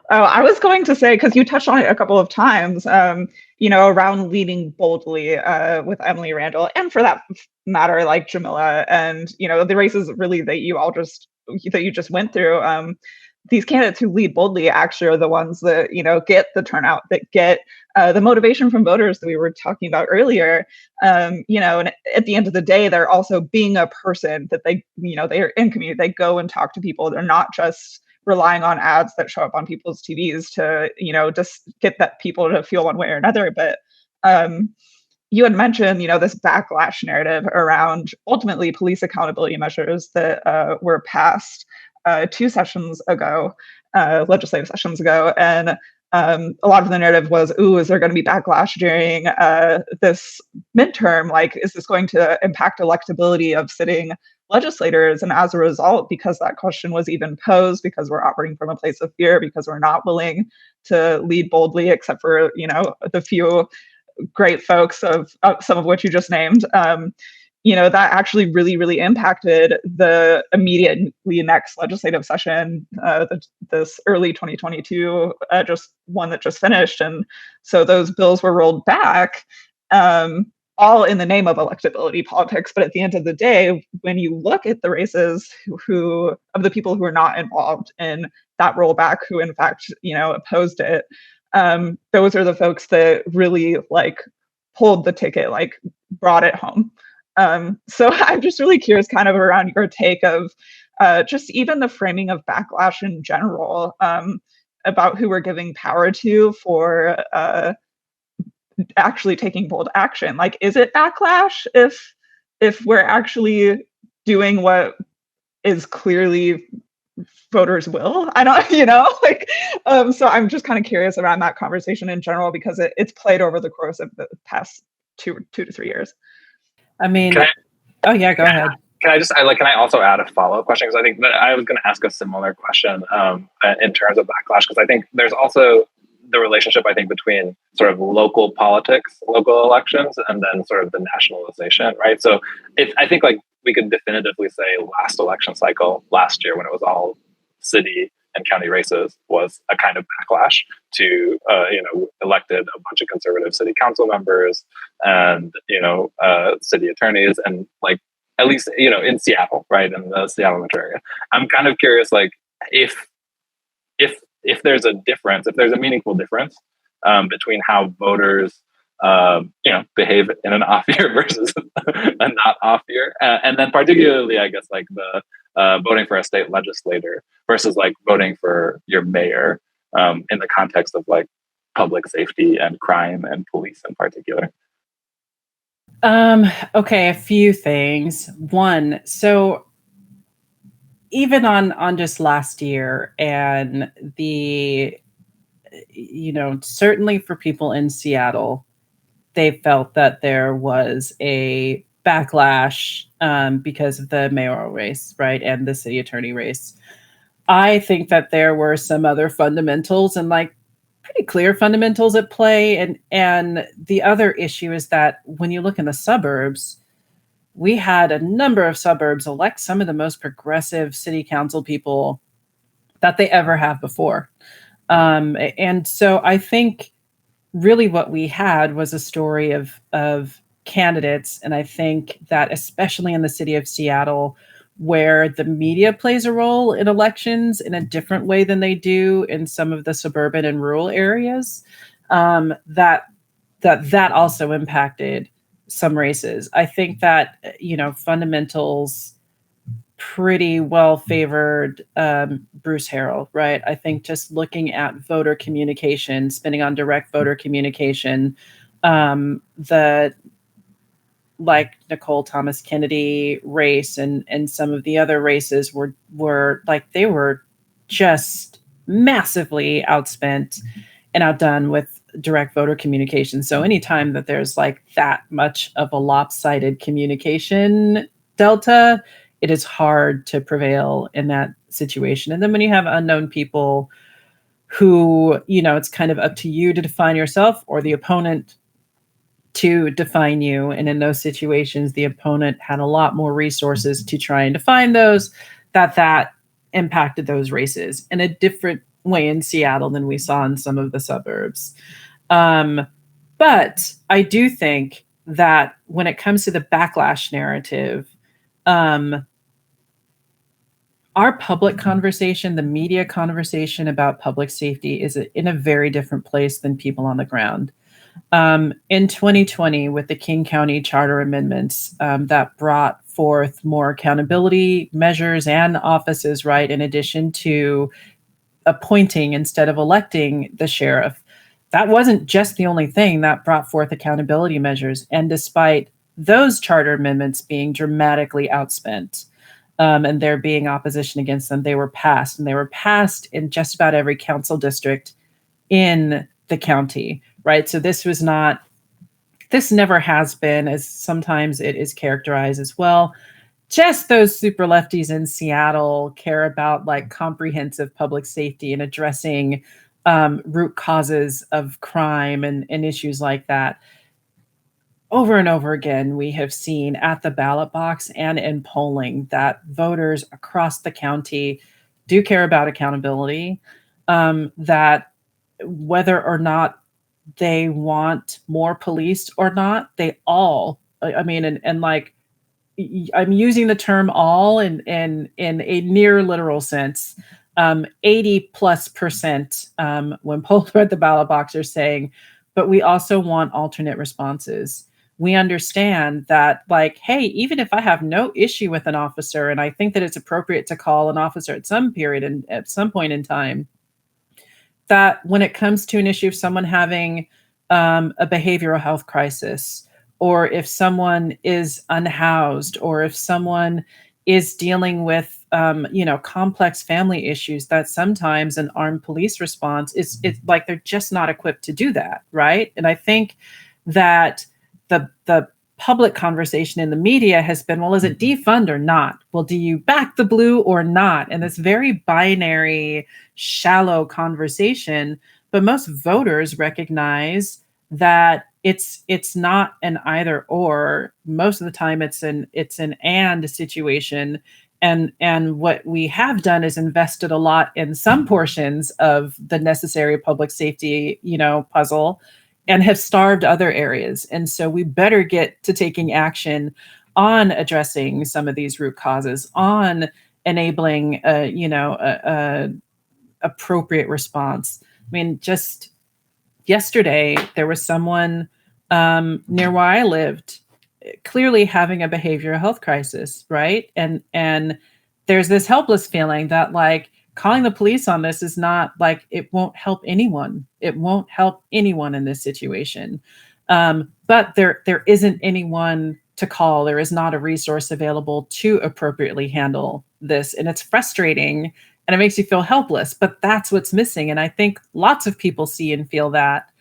Oh, I was going to say, because you touched on it a couple of times, around leading boldly with Emily Randall, and for that matter, like Jamila, and the races really that you just went through. These candidates who lead boldly actually are the ones that get the turnout, that get the motivation from voters that we were talking about earlier. And at the end of the day, they're also being a person that they're in community. They go and talk to people. They're not just relying on ads that show up on people's TVs to, just get that people to feel one way or another. But you had mentioned, this backlash narrative around ultimately police accountability measures that were passed 2 sessions ago, legislative sessions ago. And a lot of the narrative was, is there going to be backlash during this midterm? Like, is this going to impact electability of sitting legislators? And as a result, because that question was even posed, because we're operating from a place of fear, because we're not willing to lead boldly, except for, the few great folks of some of which you just named, that actually really, really impacted the immediately next legislative session, this early 2022, just one that just finished. And so those bills were rolled back, all in the name of electability politics. But at the end of the day, when you look at the races of the people who are not involved in that rollback, who in fact, opposed it, those are the folks that really pulled the ticket, brought it home. So I'm just really curious kind of around your take of just even the framing of backlash in general, about who we're giving power to for actually taking bold action. Is it backlash if we're actually doing what is clearly voters will? I don't, so I'm just kind of curious around that conversation in general, because it's played over the course of the past two to 3 years. I mean, go ahead. Can I also add a follow-up question? Because I think that I was going to ask a similar question in terms of backlash, because I think there's also the relationship, I think, between sort of local politics, local elections, and then sort of the nationalization, right? So I think we could definitively say last election cycle, last year, when it was all city and county races, was a kind of backlash to, elected a bunch of conservative city council members and, city attorneys, and at least, in Seattle, right, in the Seattle metro area. I'm kind of curious, if there's a difference, if there's a meaningful difference between how voters, behave in an off year versus a not off year, and then particularly, I guess, the voting for a state legislator versus voting for your mayor in the context of public safety and crime and police in particular. Okay, a few things. One, so even on just last year, and certainly for people in Seattle, they felt that there was a backlash because of the mayoral race, right, and the city attorney race. I think that there were some other fundamentals, and pretty clear fundamentals at play. And the other issue is that when you look in the suburbs, we had a number of suburbs elect some of the most progressive city council people that they ever have before. And so I think really what we had was a story of candidates. And I think that especially in the city of Seattle, where the media plays a role in elections in a different way than they do in some of the suburban and rural areas, that also impacted some races. I think that, fundamentals pretty well favored Bruce Harrell, right? I think just looking at voter communication, spending on direct voter communication, the Nicole Thomas Kennedy race and some of the other races were they were just massively outspent and outdone with direct voter communication. So anytime that there's that much of a lopsided communication delta, it is hard to prevail in that situation. And then when you have unknown people who, it's kind of up to you to define yourself or the opponent to define you. And in those situations, the opponent had a lot more resources to try and define those, that impacted those races in a different way in Seattle than we saw in some of the suburbs. But I do think that when it comes to the backlash narrative, our public conversation, the media conversation about public safety is in a very different place than people on the ground. In 2020, with the King County Charter amendments that brought forth more accountability measures and offices, right, in addition to appointing instead of electing the sheriff, that wasn't just the only thing that brought forth accountability measures. And despite those charter amendments being dramatically outspent and there being opposition against them, they were passed. And they were passed in just about every council district in the county, right? So this never has been, as sometimes it is characterized as well, just those super lefties in Seattle care about like comprehensive public safety and addressing root causes of crime and issues like that. Over and over again, we have seen at the ballot box and in polling that voters across the county do care about accountability, that whether or not they want more police or not, they all, I mean, and like, I'm using the term all in a near literal sense. 80+% when polled at the ballot box are saying, but we also want alternate responses. We understand that, like, hey, even if I have no issue with an officer and I think that it's appropriate to call an officer at some period and at some point in time, that when it comes to an issue of someone having a behavioral health crisis, or if someone is unhoused, or if someone is dealing with complex family issues, that sometimes an armed police response is like they're just not equipped to do that, right? And I think that the public conversation in the media has been, well, is it defund or not? Well, do you back the blue or not? And this very binary, shallow conversation. But most voters recognize that it's not an either or. Most of the time it's an and situation. And what we have done is invested a lot in some portions of the necessary public safety, puzzle, and have starved other areas. And so we better get to taking action on addressing some of these root causes, on enabling a appropriate response. I mean, just yesterday, there was someone near where I lived clearly having a behavioral health crisis, right? And there's this helpless feeling that, like, calling the police on this is not, like, it won't help anyone. It won't help anyone in this situation. But there isn't anyone to call. There is not a resource available to appropriately handle this. And it's frustrating and it makes you feel helpless, but that's what's missing. And I think lots of people see and feel that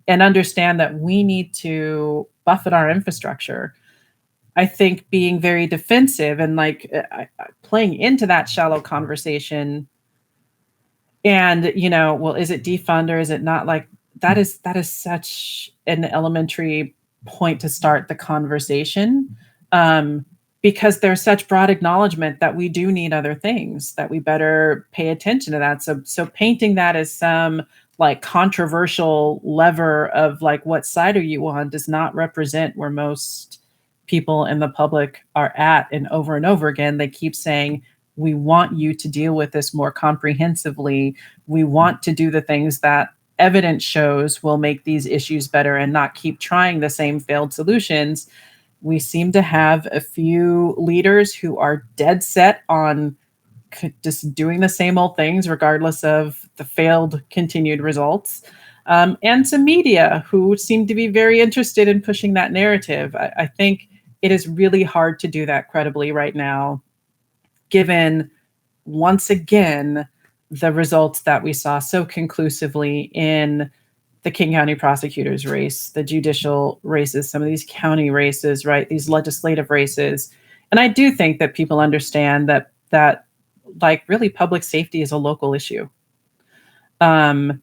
and understand that we need to buffet our infrastructure. I think being very defensive and playing into that shallow conversation and, well, is it defund or is it not? Like, that is such an elementary point to start the conversation. Because there's such broad acknowledgement that we do need other things, that we better pay attention to that. So painting that as some like controversial lever of like, what side are you on, does not represent where most people in the public are at. And over again, they keep saying, we want you to deal with this more comprehensively. We want to do the things that evidence shows will make these issues better and not keep trying the same failed solutions. We seem to have a few leaders who are dead set on just doing the same old things, regardless of the failed continued results. And some media who seem to be very interested in pushing that narrative. I think it is really hard to do that credibly right now, given, once again, the results that we saw so conclusively in the King County prosecutor's race, the judicial races, some of these county races, right? These legislative races. And I do think that people understand that like really public safety is a local issue. And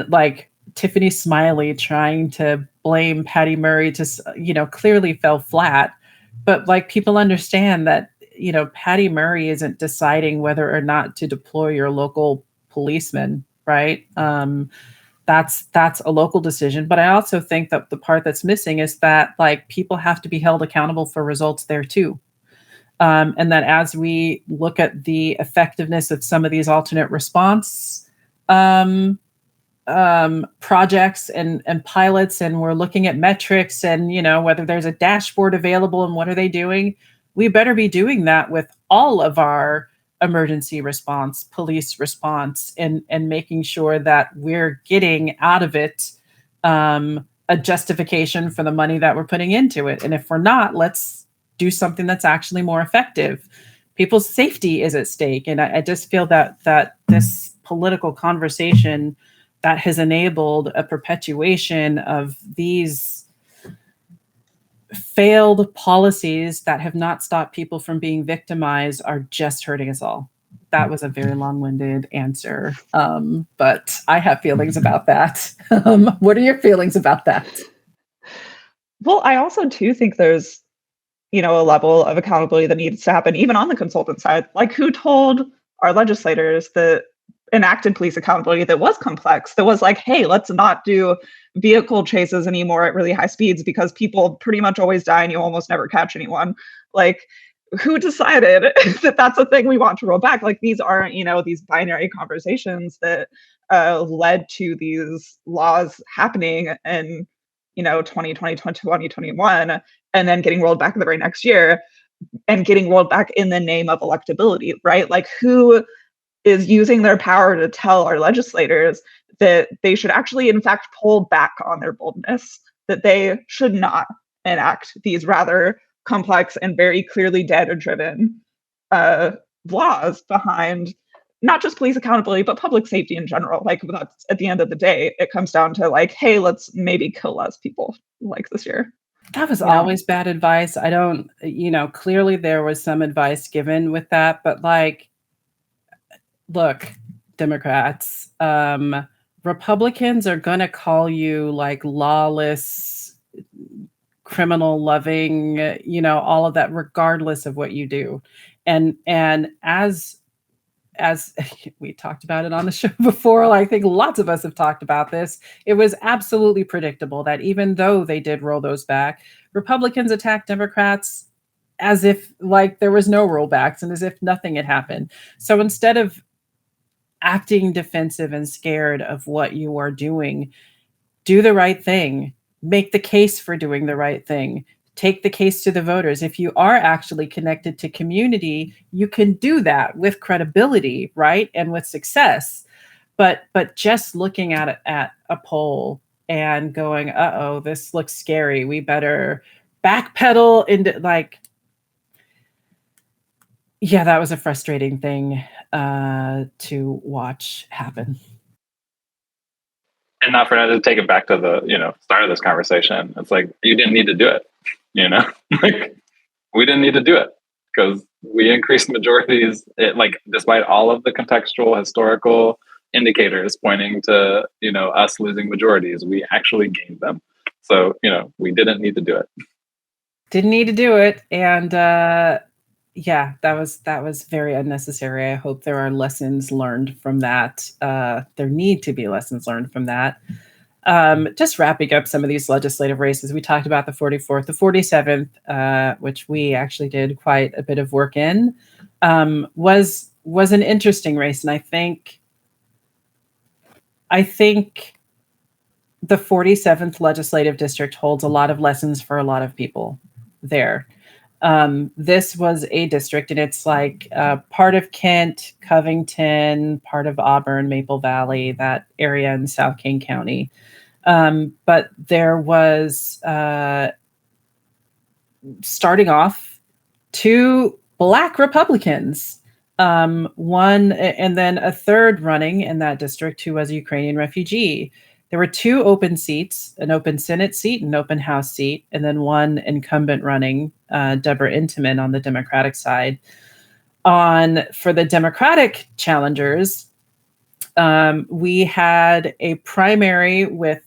like Tiffany Smiley trying to blame Patty Murray to, clearly fell flat. But like people understand that, Patty Murray isn't deciding whether or not to deploy your local policeman, right? That's a local decision. But I also think that the part that's missing is that like people have to be held accountable for results there too. And that as we look at the effectiveness of some of these alternate response projects and pilots, and we're looking at metrics and, whether there's a dashboard available and what are they doing, we better be doing that with all of our emergency response, police response, and making sure that we're getting out of it a justification for the money that we're putting into it. And if we're not, let's do something that's actually more effective. People's safety is at stake. And I just feel that this political conversation that has enabled a perpetuation of these failed policies that have not stopped people from being victimized are just hurting us all. That was a very long-winded answer, but I have feelings about that. What are your feelings about that? Well, I also too think there's, a level of accountability that needs to happen, even on the consultant side. Like, who told our legislators that enacted police accountability that was complex, that was like, hey, let's not do vehicle chases anymore at really high speeds because people pretty much always die and you almost never catch anyone? Like, who decided that that's a thing we want to roll back? Like, these aren't, these binary conversations that led to these laws happening in, 2020, 2021, and then getting rolled back the very next year and getting rolled back in the name of electability, right? Like, who is using their power to tell our legislators that they should actually, in fact, pull back on their boldness, that they should not enact these rather complex and very clearly data-driven laws behind not just police accountability, but public safety in general. Like, that's, at the end of the day, it comes down to like, hey, let's maybe kill less people like this year. That was always bad advice. I don't, clearly there was some advice given with that, but like, look, Democrats, Republicans are going to call you like lawless, criminal loving, all of that, regardless of what you do. And as we talked about it on the show before, I think lots of us have talked about this. It was absolutely predictable that even though they did roll those back, Republicans attacked Democrats as if like there was no rollbacks and as if nothing had happened. So instead of acting defensive and scared of what you are doing, do the right thing, make the case for doing the right thing, take the case to the voters. If you are actually connected to community, you can do that with credibility, right? And with success. But just looking at a poll and going, uh-oh, this looks scary, we better backpedal into like, yeah, that was a frustrating thing to watch happen. And not for now to take it back to the, start of this conversation. It's like, you didn't need to do it, like we didn't need to do it because we increased majorities. Despite all of the contextual historical indicators pointing to, us losing majorities, we actually gained them. So, we didn't need to do it. Didn't need to do it. And, yeah, that was very unnecessary. I hope there are lessons learned from that. There need to be lessons learned from that. Just wrapping up some of these legislative races, we talked about the 44th, the 47th, which we actually did quite a bit of work in, was an interesting race. And I think the 47th legislative district holds a lot of lessons for a lot of people there. This was a district, and it's like part of Kent, Covington, part of Auburn, Maple Valley, that area in South Kane County. But there was, starting off, 2 Black Republicans, one, and then a third running in that district who was a Ukrainian refugee. There were 2 open seats, an open Senate seat, an open House seat, and then one incumbent running, Deborah Intiman on the Democratic side. For the Democratic challengers, We had a primary with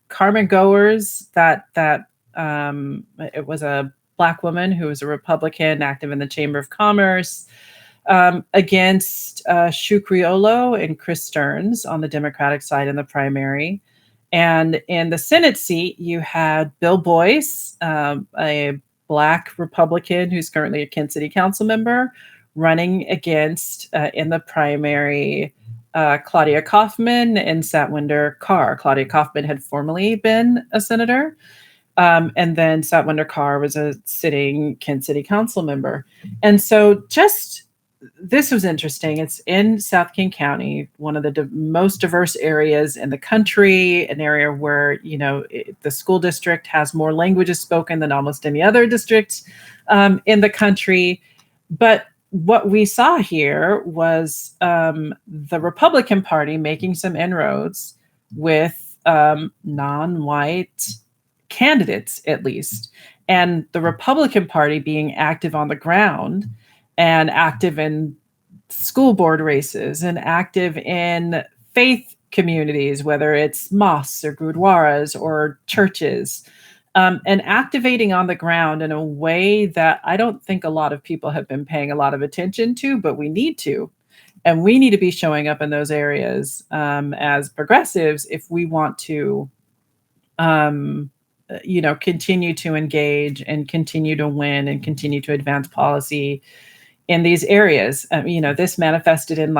Carmen Goers that it was a Black woman who was a Republican active in the Chamber of Commerce against Shukriolo and Chris Stearns on the Democratic side in the primary. And in the Senate seat, you had Bill Boyce, a Black Republican who's currently a Kent City Council member, running against in the primary Claudia Kaufman and Satwinder Carr. Claudia Kaufman had formerly been a senator, and then Satwinder Carr was a sitting Kent City Council member. And so this was interesting. It's in South King County, one of the most diverse areas in the country, an area where, the school district has more languages spoken than almost any other district in the country. But what we saw here was the Republican Party making some inroads with non-white candidates, at least, and the Republican Party being active on the ground and active in school board races and active in faith communities, whether it's mosques or gurdwaras or churches, and activating on the ground in a way that I don't think a lot of people have been paying a lot of attention to, but we need to. And we need to be showing up in those areas as progressives if we want to, continue to engage and continue to win and continue to advance policy in these areas. This manifested in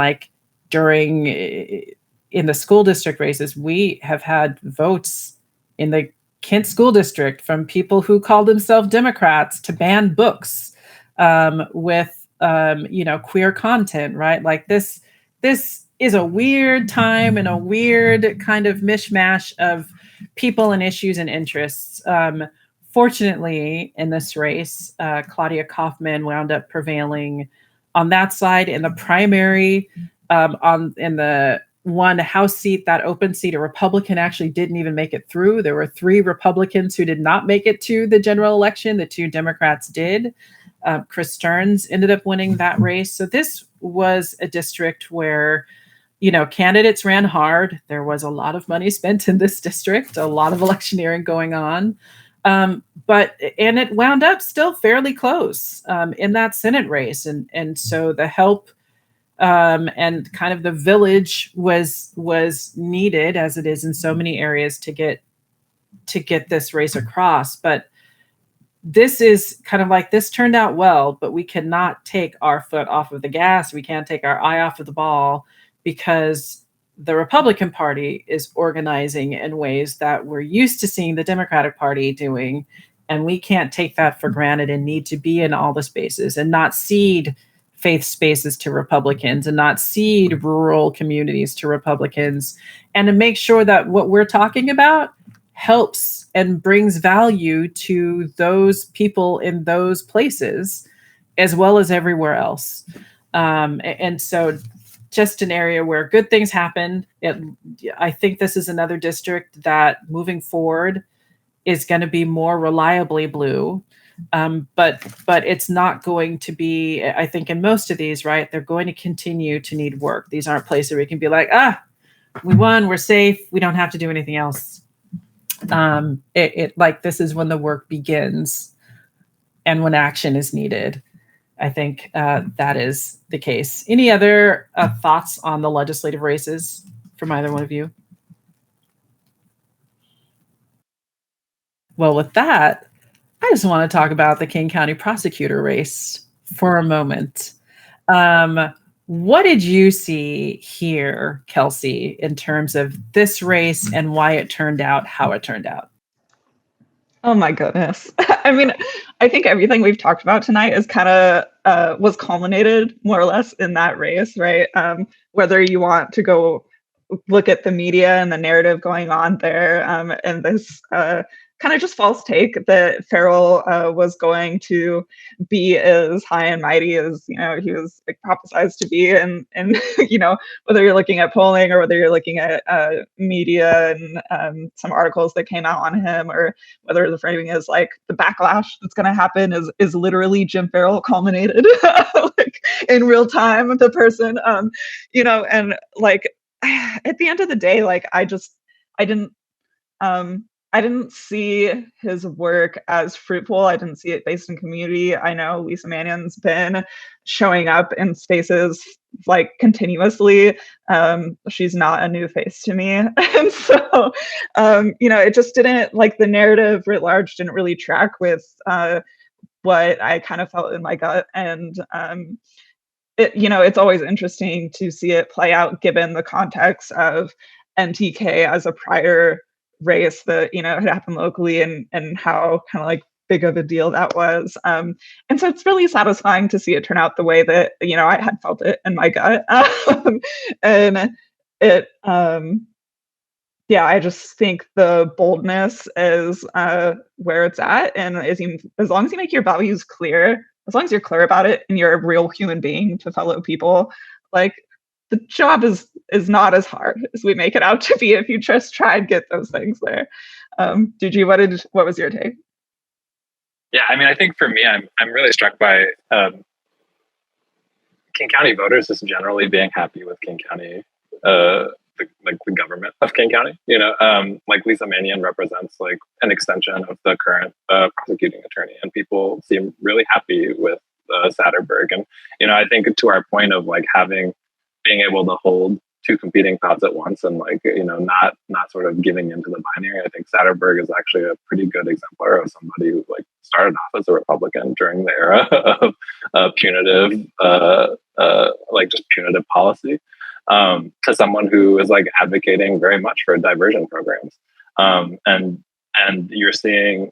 in the school district races. We have had votes in the Kent School District from people who call themselves Democrats to ban books with queer content, right? Like this is a weird time and a weird kind of mishmash of people and issues and interests. Fortunately, in this race, Claudia Kaufman wound up prevailing on that side. In the primary, in the one House seat, that open seat, a Republican actually didn't even make it through. There were 3 Republicans who did not make it to the general election. The 2 Democrats did. Chris Stearns ended up winning that race. So this was a district where, candidates ran hard. There was a lot of money spent in this district, a lot of electioneering going on. But it wound up still fairly close in that Senate race. And so the help and kind of the village was needed, as it is in so many areas, to get this race across. But this is kind of like, this turned out well, but we cannot take our foot off of the gas. We can't take our eye off of the ball, because the Republican Party is organizing in ways that we're used to seeing the Democratic Party doing. And we can't take that for granted and need to be in all the spaces and not cede faith spaces to Republicans and not cede rural communities to Republicans, and to make sure that what we're talking about helps and brings value to those people in those places, as well as everywhere else. And so just an area where good things happen. I think this is another district that moving forward is going to be more reliably blue. But it's not going to be, I think in most of these, right, they're going to continue to need work. These aren't places where we can be like, we won, we're safe, we don't have to do anything else. This is when the work begins and when action is needed. I think that is the case. Any other thoughts on the legislative races from either one of you? Well, with that, I just want to talk about the King County prosecutor race for a moment. What did you see here, Kelsey, in terms of this race and why it turned out how it turned out? Oh my goodness. I mean, I think everything we've talked about tonight is kind of was culminated more or less in that race, right? Whether you want to go look at the media and the narrative going on there, and this kind of just false take that Farrell was going to be as high and mighty as, he was prophesized to be. And whether you're looking at polling or whether you're looking at media and some articles that came out on him, or whether the framing is like the backlash that's going to happen is literally Jim Farrell culminated in real time with the person, and like, at the end of the day, like I didn't I didn't see his work as fruitful. I didn't see it based in community. I know Lisa Mannion's been showing up in spaces like continuously. She's not a new face to me. And so, it just didn't, like, the narrative writ large didn't really track with what I kind of felt in my gut. And it's always interesting to see it play out given the context of NTK as a prior race that had happened locally, and how kind of like big of a deal that was. And so it's really satisfying to see it turn out the way that I had felt it in my gut. And it yeah, I just think the boldness is where it's at, and as long as you make your values clear, as long as you're clear about it, and you're a real human being to fellow people, like, the job is not as hard as we make it out to be if you just try and get those things there. Dujie, what was your take? Yeah, I mean, I think for me, I'm really struck by King County voters just generally being happy with King County, the government of King County. Like Lisa Mannion represents like an extension of the current prosecuting attorney, and people seem really happy with Satterberg. And I think to our point of like being able to hold two competing thoughts at once, and like not sort of giving into the binary. I think Satterberg is actually a pretty good exemplar of somebody who like started off as a Republican during the era of punitive like just punitive policy, to someone who is like advocating very much for diversion programs, and you're seeing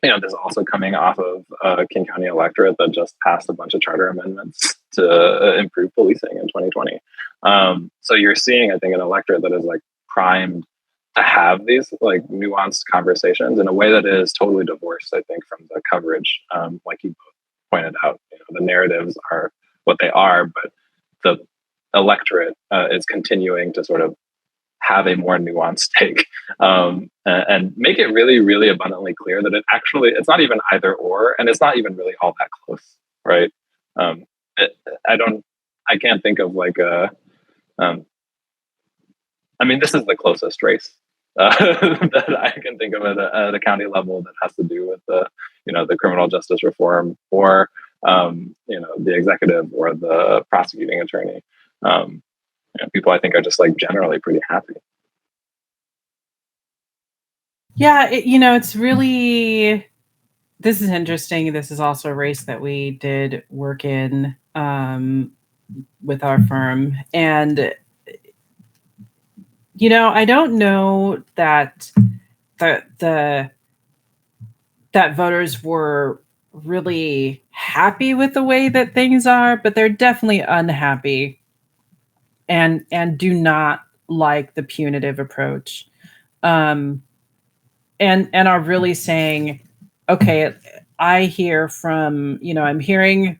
this is also coming off of King County electorate that just passed a bunch of charter amendments to improve policing in 2020. So you're seeing, I think, an electorate that is like primed to have these like nuanced conversations in a way that is totally divorced, I think, from the coverage. Like you both pointed out, the narratives are what they are, but the electorate is continuing to sort of have a more nuanced take, and make it really, really abundantly clear that it's not even either or, and it's not even really all that close, right? I can't think of like I mean, this is the closest race that I can think of at a county level that has to do with the criminal justice reform, or the executive or the prosecuting attorney. People, I think, are just like generally pretty happy. Yeah, it's really, this is interesting. This is also a race that we did work in with our firm. And, I don't know that that voters were really happy with the way that things are, but they're definitely unhappy and do not like the punitive approach, and are really saying, okay, I hear from, I'm hearing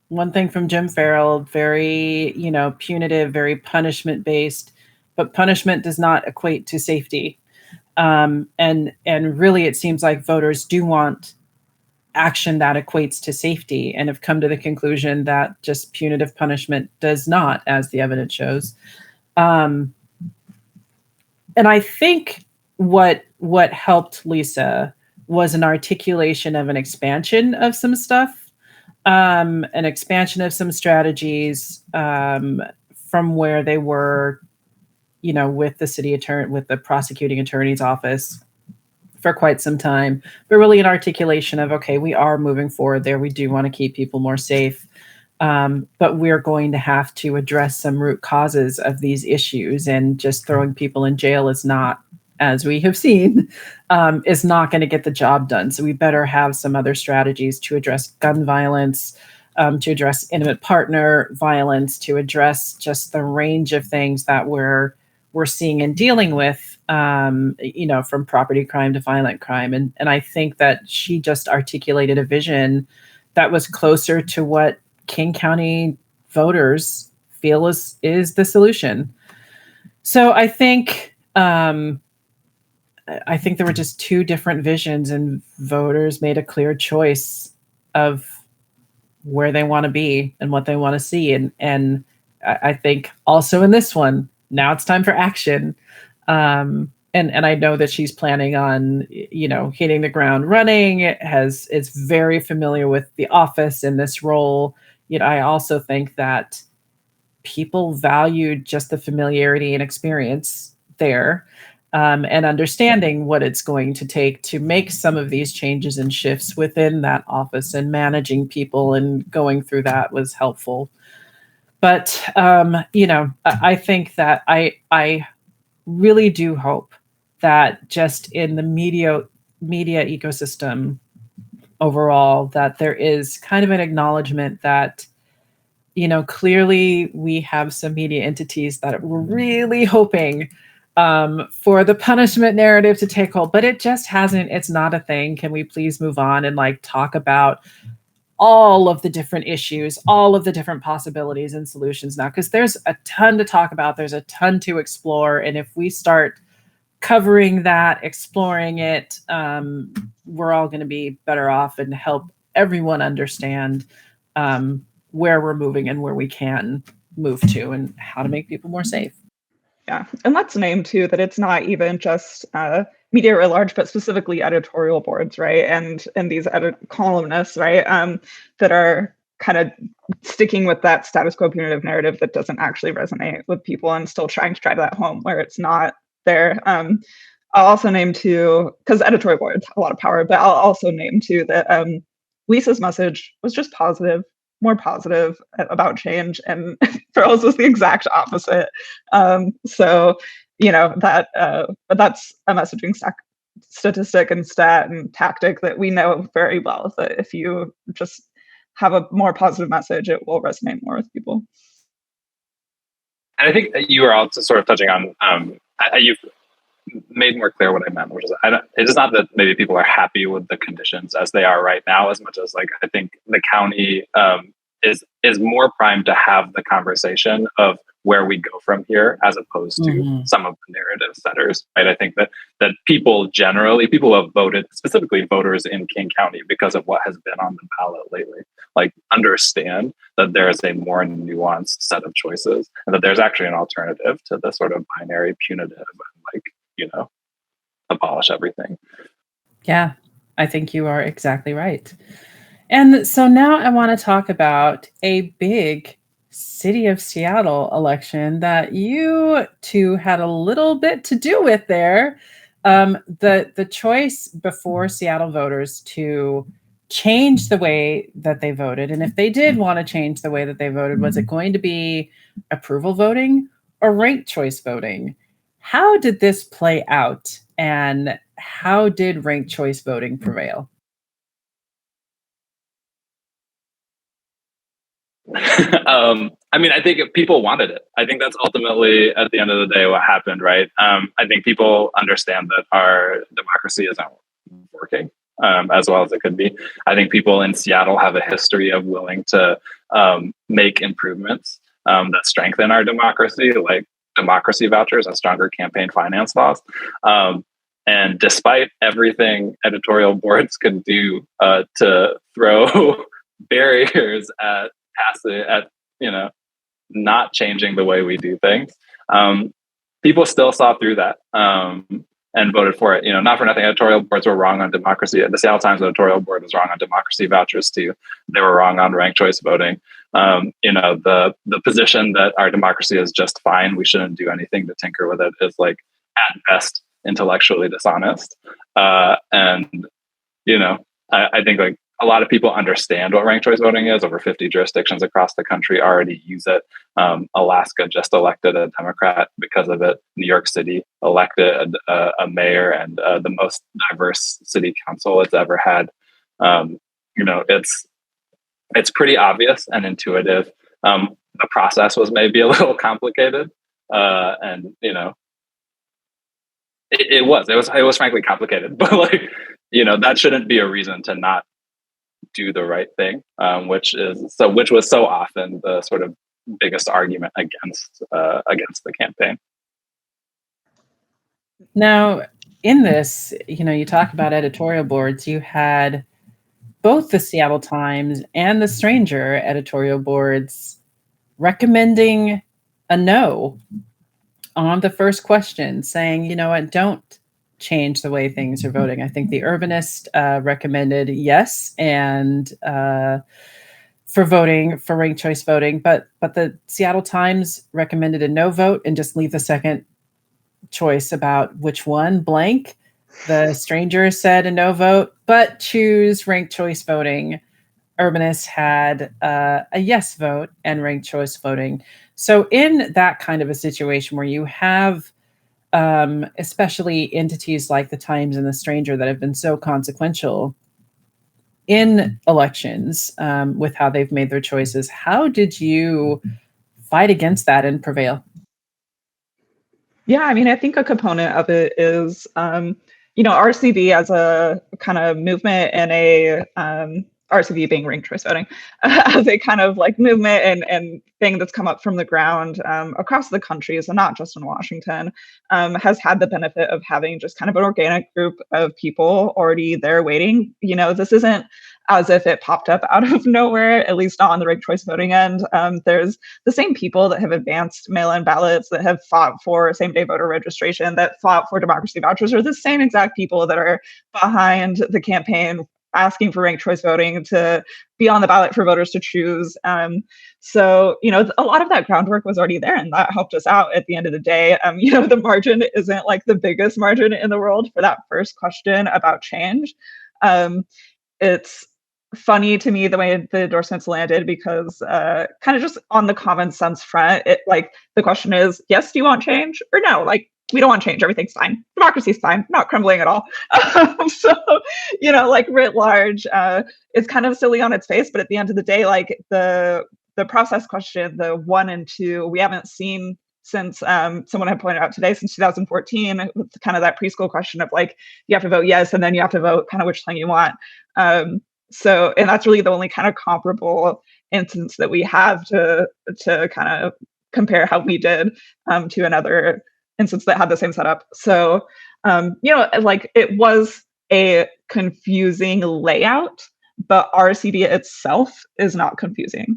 one thing from Jim Farrell, very, punitive, very punishment based, but punishment does not equate to safety. And really, it seems like voters do want action that equates to safety, and have come to the conclusion that just punitive punishment does not, as the evidence shows. And I think what helped Lisa was an articulation of an expansion of some stuff, an expansion of some strategies from where they were, with the city attorney, with the prosecuting attorney's office for quite some time, but really an articulation of, okay, we are moving forward there. We do want to keep people more safe. But we're going to have to address some root causes of these issues, and just throwing people in jail is not, as we have seen, is not going to get the job done. So we better have some other strategies to address gun violence, to address intimate partner violence, to address just the range of things that we're seeing and dealing with, from property crime to violent crime. And I think that she just articulated a vision that was closer to what King County voters feel is the solution. So I think there were just two different visions, and voters made a clear choice of where they want to be and what they want to see. And I think also in this one, now it's time for action. And I know that she's planning on, hitting the ground running, is very familiar with the office in this role. I also think that people valued just the familiarity and experience there, and understanding what it's going to take to make some of these changes and shifts within that office, and managing people and going through that was helpful. But I think that I really do hope that just in the media ecosystem overall, that there is kind of an acknowledgement that, clearly we have some media entities that were really hoping for the punishment narrative to take hold, but it just hasn't. It's not a thing. Can we please move on and talk about all of the different issues, all of the different possibilities and solutions now? Because there's a ton to talk about. There's a ton to explore. And if we start covering that, exploring it, we're all going to be better off and help everyone understand where we're moving and where we can move to and how to make people more safe. Yeah. And let's name too that it's not even just media at large, but specifically editorial boards, right? And these columnists, right? That are kind of sticking with that status quo punitive narrative that doesn't actually resonate with people, and still trying to drive that home where it's not there. I'll also name too, because editorial boards have a lot of power, but I'll also name too that Lisa's message was just positive, more positive about change, and Pearl's was the exact opposite. So that's a messaging statistic and stat and tactic that we know very well, that if you just have a more positive message, it will resonate more with people. And I think that you are also sort of touching on, you've made more clear what I meant, which is it's not that maybe people are happy with the conditions as they are right now, as much as I think the county is more primed to have the conversation of where we go from here, as opposed to some of the narrative setters, right? I think that people who have voted, specifically voters in King County, because of what has been on the ballot lately, understand that there is a more nuanced set of choices, and that there's actually an alternative to the sort of binary punitive, abolish everything. Yeah, I think you are exactly right. And so now I want to talk about a big city of Seattle election that you two had a little bit to do with there. The choice before Seattle voters to change the way that they voted, and if they did want to change the way that they voted, was it going to be approval voting or ranked choice voting? How did this play out, and how did ranked choice voting prevail? I think people wanted it. I think that's ultimately, at the end of the day, what happened, right? I think people understand that our democracy isn't working as well as it could be. I think people in Seattle have a history of willing to make improvements that strengthen our democracy, like democracy vouchers and stronger campaign finance laws. And despite everything editorial boards could do to throw barriers at not changing the way we do things, people still saw through that and voted for it. Not for nothing, editorial boards were wrong on democracy. The Seattle Times editorial board was wrong on democracy vouchers too. They were wrong on ranked choice voting. The position that our democracy is just fine, we shouldn't do anything to tinker with it, is at best intellectually dishonest. I think a lot of people understand what ranked choice voting is. Over 50 jurisdictions across the country already use it. Alaska just elected a Democrat because of it. New York City elected a mayor and the most diverse city council it's ever had. It's pretty obvious and intuitive. The process was maybe a little complicated, and it was frankly complicated, but that shouldn't be a reason to not do the right thing, which was so often the sort of biggest argument against the campaign. Now, in this, you talk about editorial boards. You had both the Seattle Times and the Stranger editorial boards recommending a no. on the first question saying, you know what, don't change the way things are voting. I think the Urbanist recommended yes, and for voting, for ranked choice voting, but the Seattle Times recommended a no vote and just leave the second choice about which one blank. The Stranger said a no vote, but choose ranked choice voting. Urbanist had a yes vote and ranked choice voting. So in that kind of a situation where you have especially entities like the Times and the Stranger that have been so consequential in elections with how they've made their choices, how did you fight against that and prevail? Yeah, I mean, I think a component of it is, RCV as a kind of movement and a RCV being ranked choice voting as a kind of like movement and thing that's come up from the ground across the country, so not just in Washington, has had the benefit of having just kind of an organic group of people already there waiting. This isn't as if it popped up out of nowhere, at least not on the ranked choice voting end. There's the same people that have advanced mail-in ballots, that have fought for same-day voter registration, that fought for democracy vouchers, are the same exact people that are behind the campaign asking for ranked choice voting to be on the ballot for voters to choose. So, a lot of that groundwork was already there, and that helped us out at the end of the day. The margin isn't like the biggest margin in the world for that first question about change. It's funny to me the way the endorsements landed, because kind of just on the common sense front, the question is, yes, do you want change, or no? Like, we don't want change. Everything's fine. Democracy's fine. Not crumbling at all. So, writ large, it's kind of silly on its face, but at the end of the day, like the process question, the 1 and 2, we haven't seen since someone had pointed out today, since 2014, with kind of that preschool question of like, you have to vote yes, and then you have to vote kind of which thing you want. So, and that's really the only kind of comparable instance that we have to kind of compare how we did to another instance that had the same setup. So, it was a confusing layout, but RCD itself is not confusing.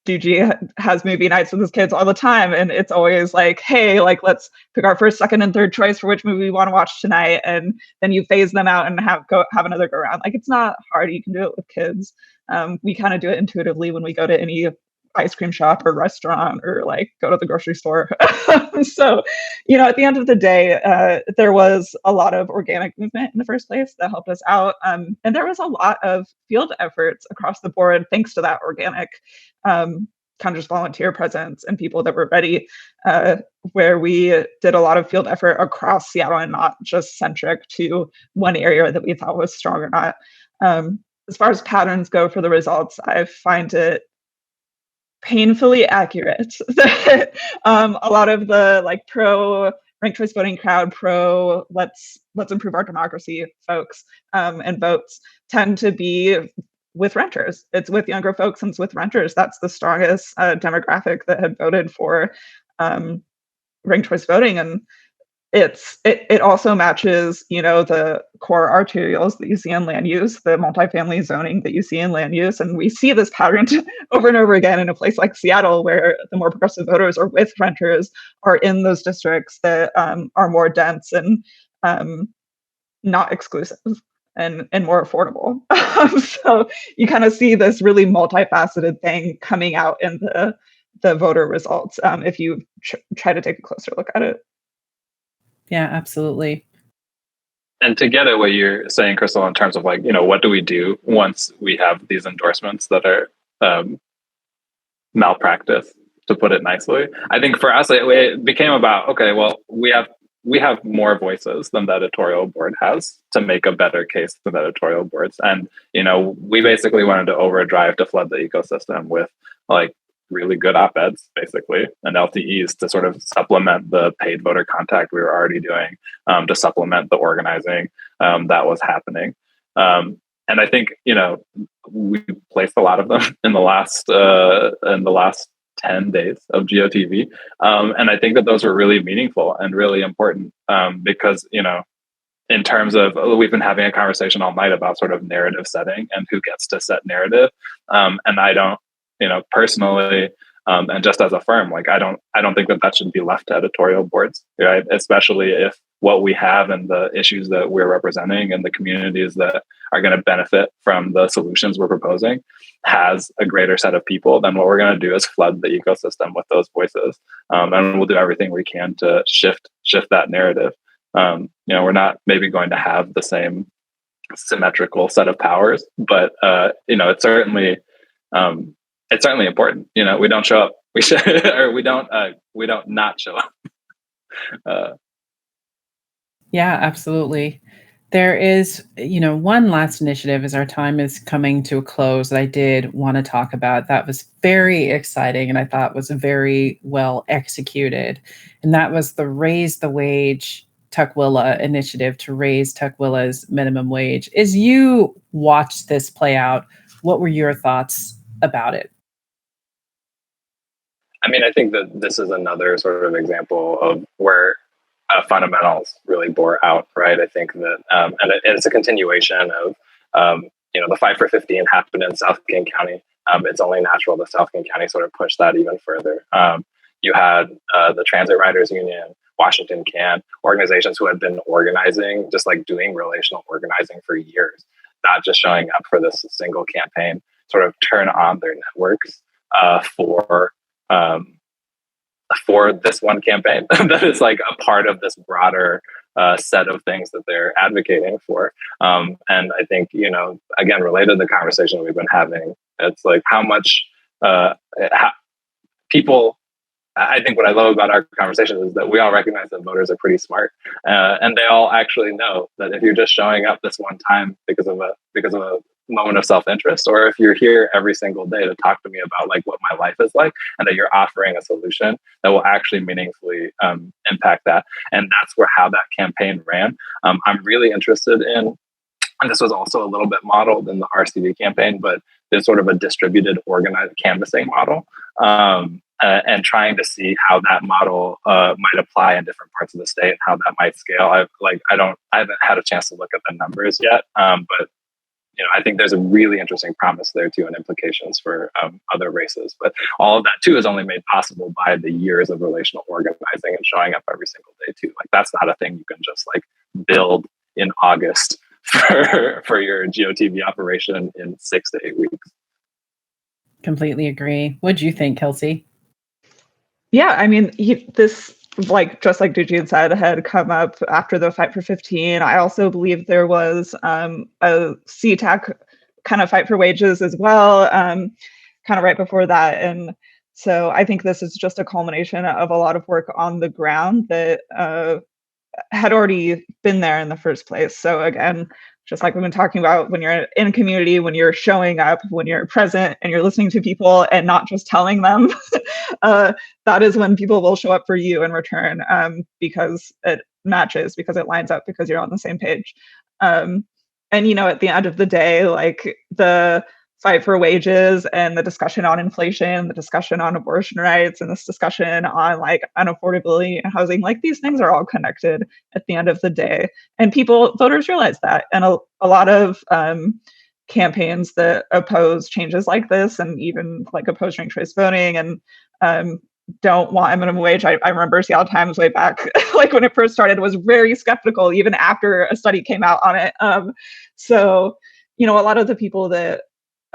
Dujie has movie nights with his kids all the time, and it's always like, hey, like, let's pick our first, second, and third choice for which movie we want to watch tonight, and then you phase them out and have another go around. Like, it's not hard. You can do it with kids. We kind of do it intuitively when we go to any ice cream shop or restaurant, or like go to the grocery store. So, at the end of the day, there was a lot of organic movement in the first place that helped us out. And there was a lot of field efforts across the board, thanks to that organic kind of just volunteer presence and people that were ready, where we did a lot of field effort across Seattle and not just centric to one area that we thought was strong or not. As far as patterns go for the results, I find it painfully accurate that a lot of the like pro ranked choice voting crowd, pro let's improve our democracy folks and votes tend to be with renters. It's with younger folks and it's with renters. That's the strongest demographic that had voted for ranked choice voting. And it also matches, the core arterials that you see in land use, the multifamily zoning that you see in land use. And we see this pattern over and over again in a place like Seattle, where the more progressive voters are with renters, are in those districts that are more dense and not exclusive and more affordable. So you kind of see this really multifaceted thing coming out in the voter results if you try to take a closer look at it. Yeah, absolutely. And to get at what you're saying, Crystal, in terms of like, what do we do once we have these endorsements that are malpractice, to put it nicely? I think for us, it became about, okay, well, we have more voices than the editorial board has to make a better case than the editorial boards. And, we basically wanted to overdrive to flood the ecosystem with like really good op-eds, basically, and LTEs to sort of supplement the paid voter contact we were already doing, to supplement the organizing that was happening. And I think, we placed a lot of them in the last 10 days of GOTV. And I think that those were really meaningful and really important because, in terms of, we've been having a conversation all night about sort of narrative setting and who gets to set narrative. And I don't, personally, And just as a firm, like I don't think that should be left to editorial boards, right? Especially if what we have and the issues that we're representing and the communities that are going to benefit from the solutions we're proposing has a greater set of people, then what we're going to do is flood the ecosystem with those voices, and we'll do everything we can to shift that narrative. We're not maybe going to have the same symmetrical set of powers, but it's certainly important. We don't show up. We should, or we don't not show up. Yeah, absolutely. There is, one last initiative as our time is coming to a close that I did want to talk about that was very exciting and I thought was very well executed. And that was the Raise the Wage Tukwila initiative to raise Tukwila's minimum wage. As you watched this play out, what were your thoughts about it? I mean, I think that this is another sort of example of where fundamentals really bore out, right? I think that, and it's a continuation of, the Fight for 15 happened in South King County. It's only natural that South King County sort of pushed that even further. You had the Transit Riders Union, Washington Can, organizations who had been organizing, just like doing relational organizing for years, not just showing up for this single campaign, sort of turn on their networks for this one campaign that is like a part of this broader set of things that they're advocating for. And I think, again, related to the conversation we've been having, it's like how much people, I think what I love about our conversation is that we all recognize that voters are pretty smart, and they all actually know that if you're just showing up this one time because of a moment of self-interest, or if you're here every single day to talk to me about like what my life is like, and that you're offering a solution that will actually meaningfully impact that. And that's how that campaign ran. I'm really interested in, and this was also a little bit modeled in the RCD campaign, but there's sort of a distributed, organized canvassing model. And trying to see how that model might apply in different parts of the state and how that might scale. I haven't had a chance to look at the numbers yet, but I think there's a really interesting promise there too, and implications for other races. But all of that too is only made possible by the years of relational organizing and showing up every single day too. Like that's not a thing you can just like build in August for your GOTV operation in 6 to 8 weeks. Completely agree. What do you think, Kelsey? Yeah, I mean, this, like just like Dujie said, had come up after the Fight for 15. I also believe there was a CTAC kind of fight for wages as well, kind of right before that. And so I think this is just a culmination of a lot of work on the ground that had already been there in the first place. So again, just like we've been talking about, when you're in a community, when you're showing up, when you're present and you're listening to people and not just telling them, that is when people will show up for you in return, because it matches, because it lines up, because you're on the same page. And, at the end of the day, like the fight for wages and the discussion on inflation, the discussion on abortion rights, and this discussion on like unaffordability and housing, like these things are all connected at the end of the day. And voters realize that. And a lot of campaigns that oppose changes like this, and even like oppose ranked choice voting and don't want a minimum wage. I remember Seattle Times way back, like when it first started, was very skeptical, even after a study came out on it. So, a lot of the people that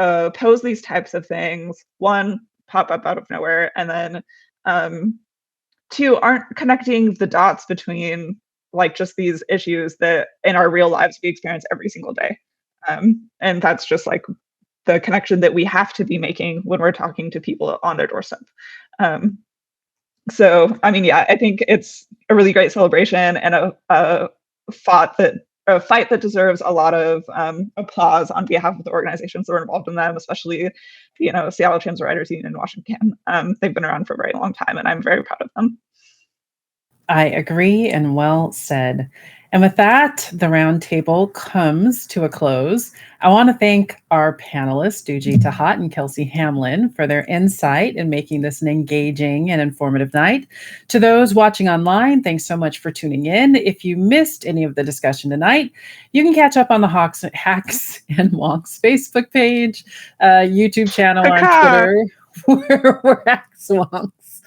oppose these types of things, one, pop up out of nowhere, and then two, aren't connecting the dots between like just these issues that in our real lives we experience every single day. And that's just like the connection that we have to be making when we're talking to people on their doorstep. So, I mean, yeah, I think it's a really great celebration and a fight that deserves a lot of applause on behalf of the organizations that were involved in them, especially, Seattle Transit Riders Union in Washington. They've been around for a very long time, and I'm very proud of them. I agree, and well said. And with that, the roundtable comes to a close. I want to thank our panelists, Dujie Tahat and Kelsey Hamlin, for their insight in making this an engaging and informative night. To those watching online, thanks so much for tuning in. If you missed any of the discussion tonight, you can catch up on the Hacks and Wonks Facebook page, YouTube channel, on Twitter. we're Hacks and Wonks.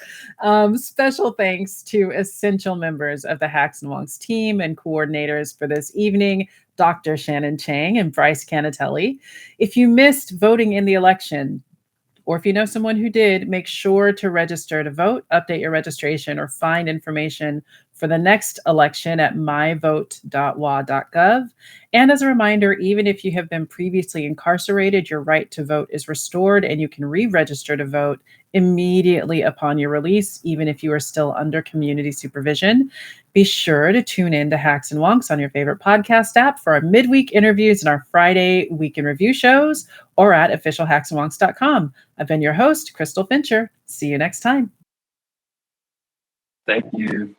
Special thanks to essential members of the Hacks and Wonks team and coordinators for this evening, Dr. Shannon Chang and Bryce Canatelli. If you missed voting in the election, or if you know someone who did, make sure to register to vote, update your registration, or find information for the next election at myvote.wa.gov. And as a reminder, even if you have been previously incarcerated, your right to vote is restored and you can re-register to vote immediately upon your release, even if you are still under community supervision. Be sure to tune in to Hacks and Wonks on your favorite podcast app for our midweek interviews and our Friday week in review shows, or at officialhacksandwonks.com. I've been your host, Crystal Fincher. See you next time. Thank you.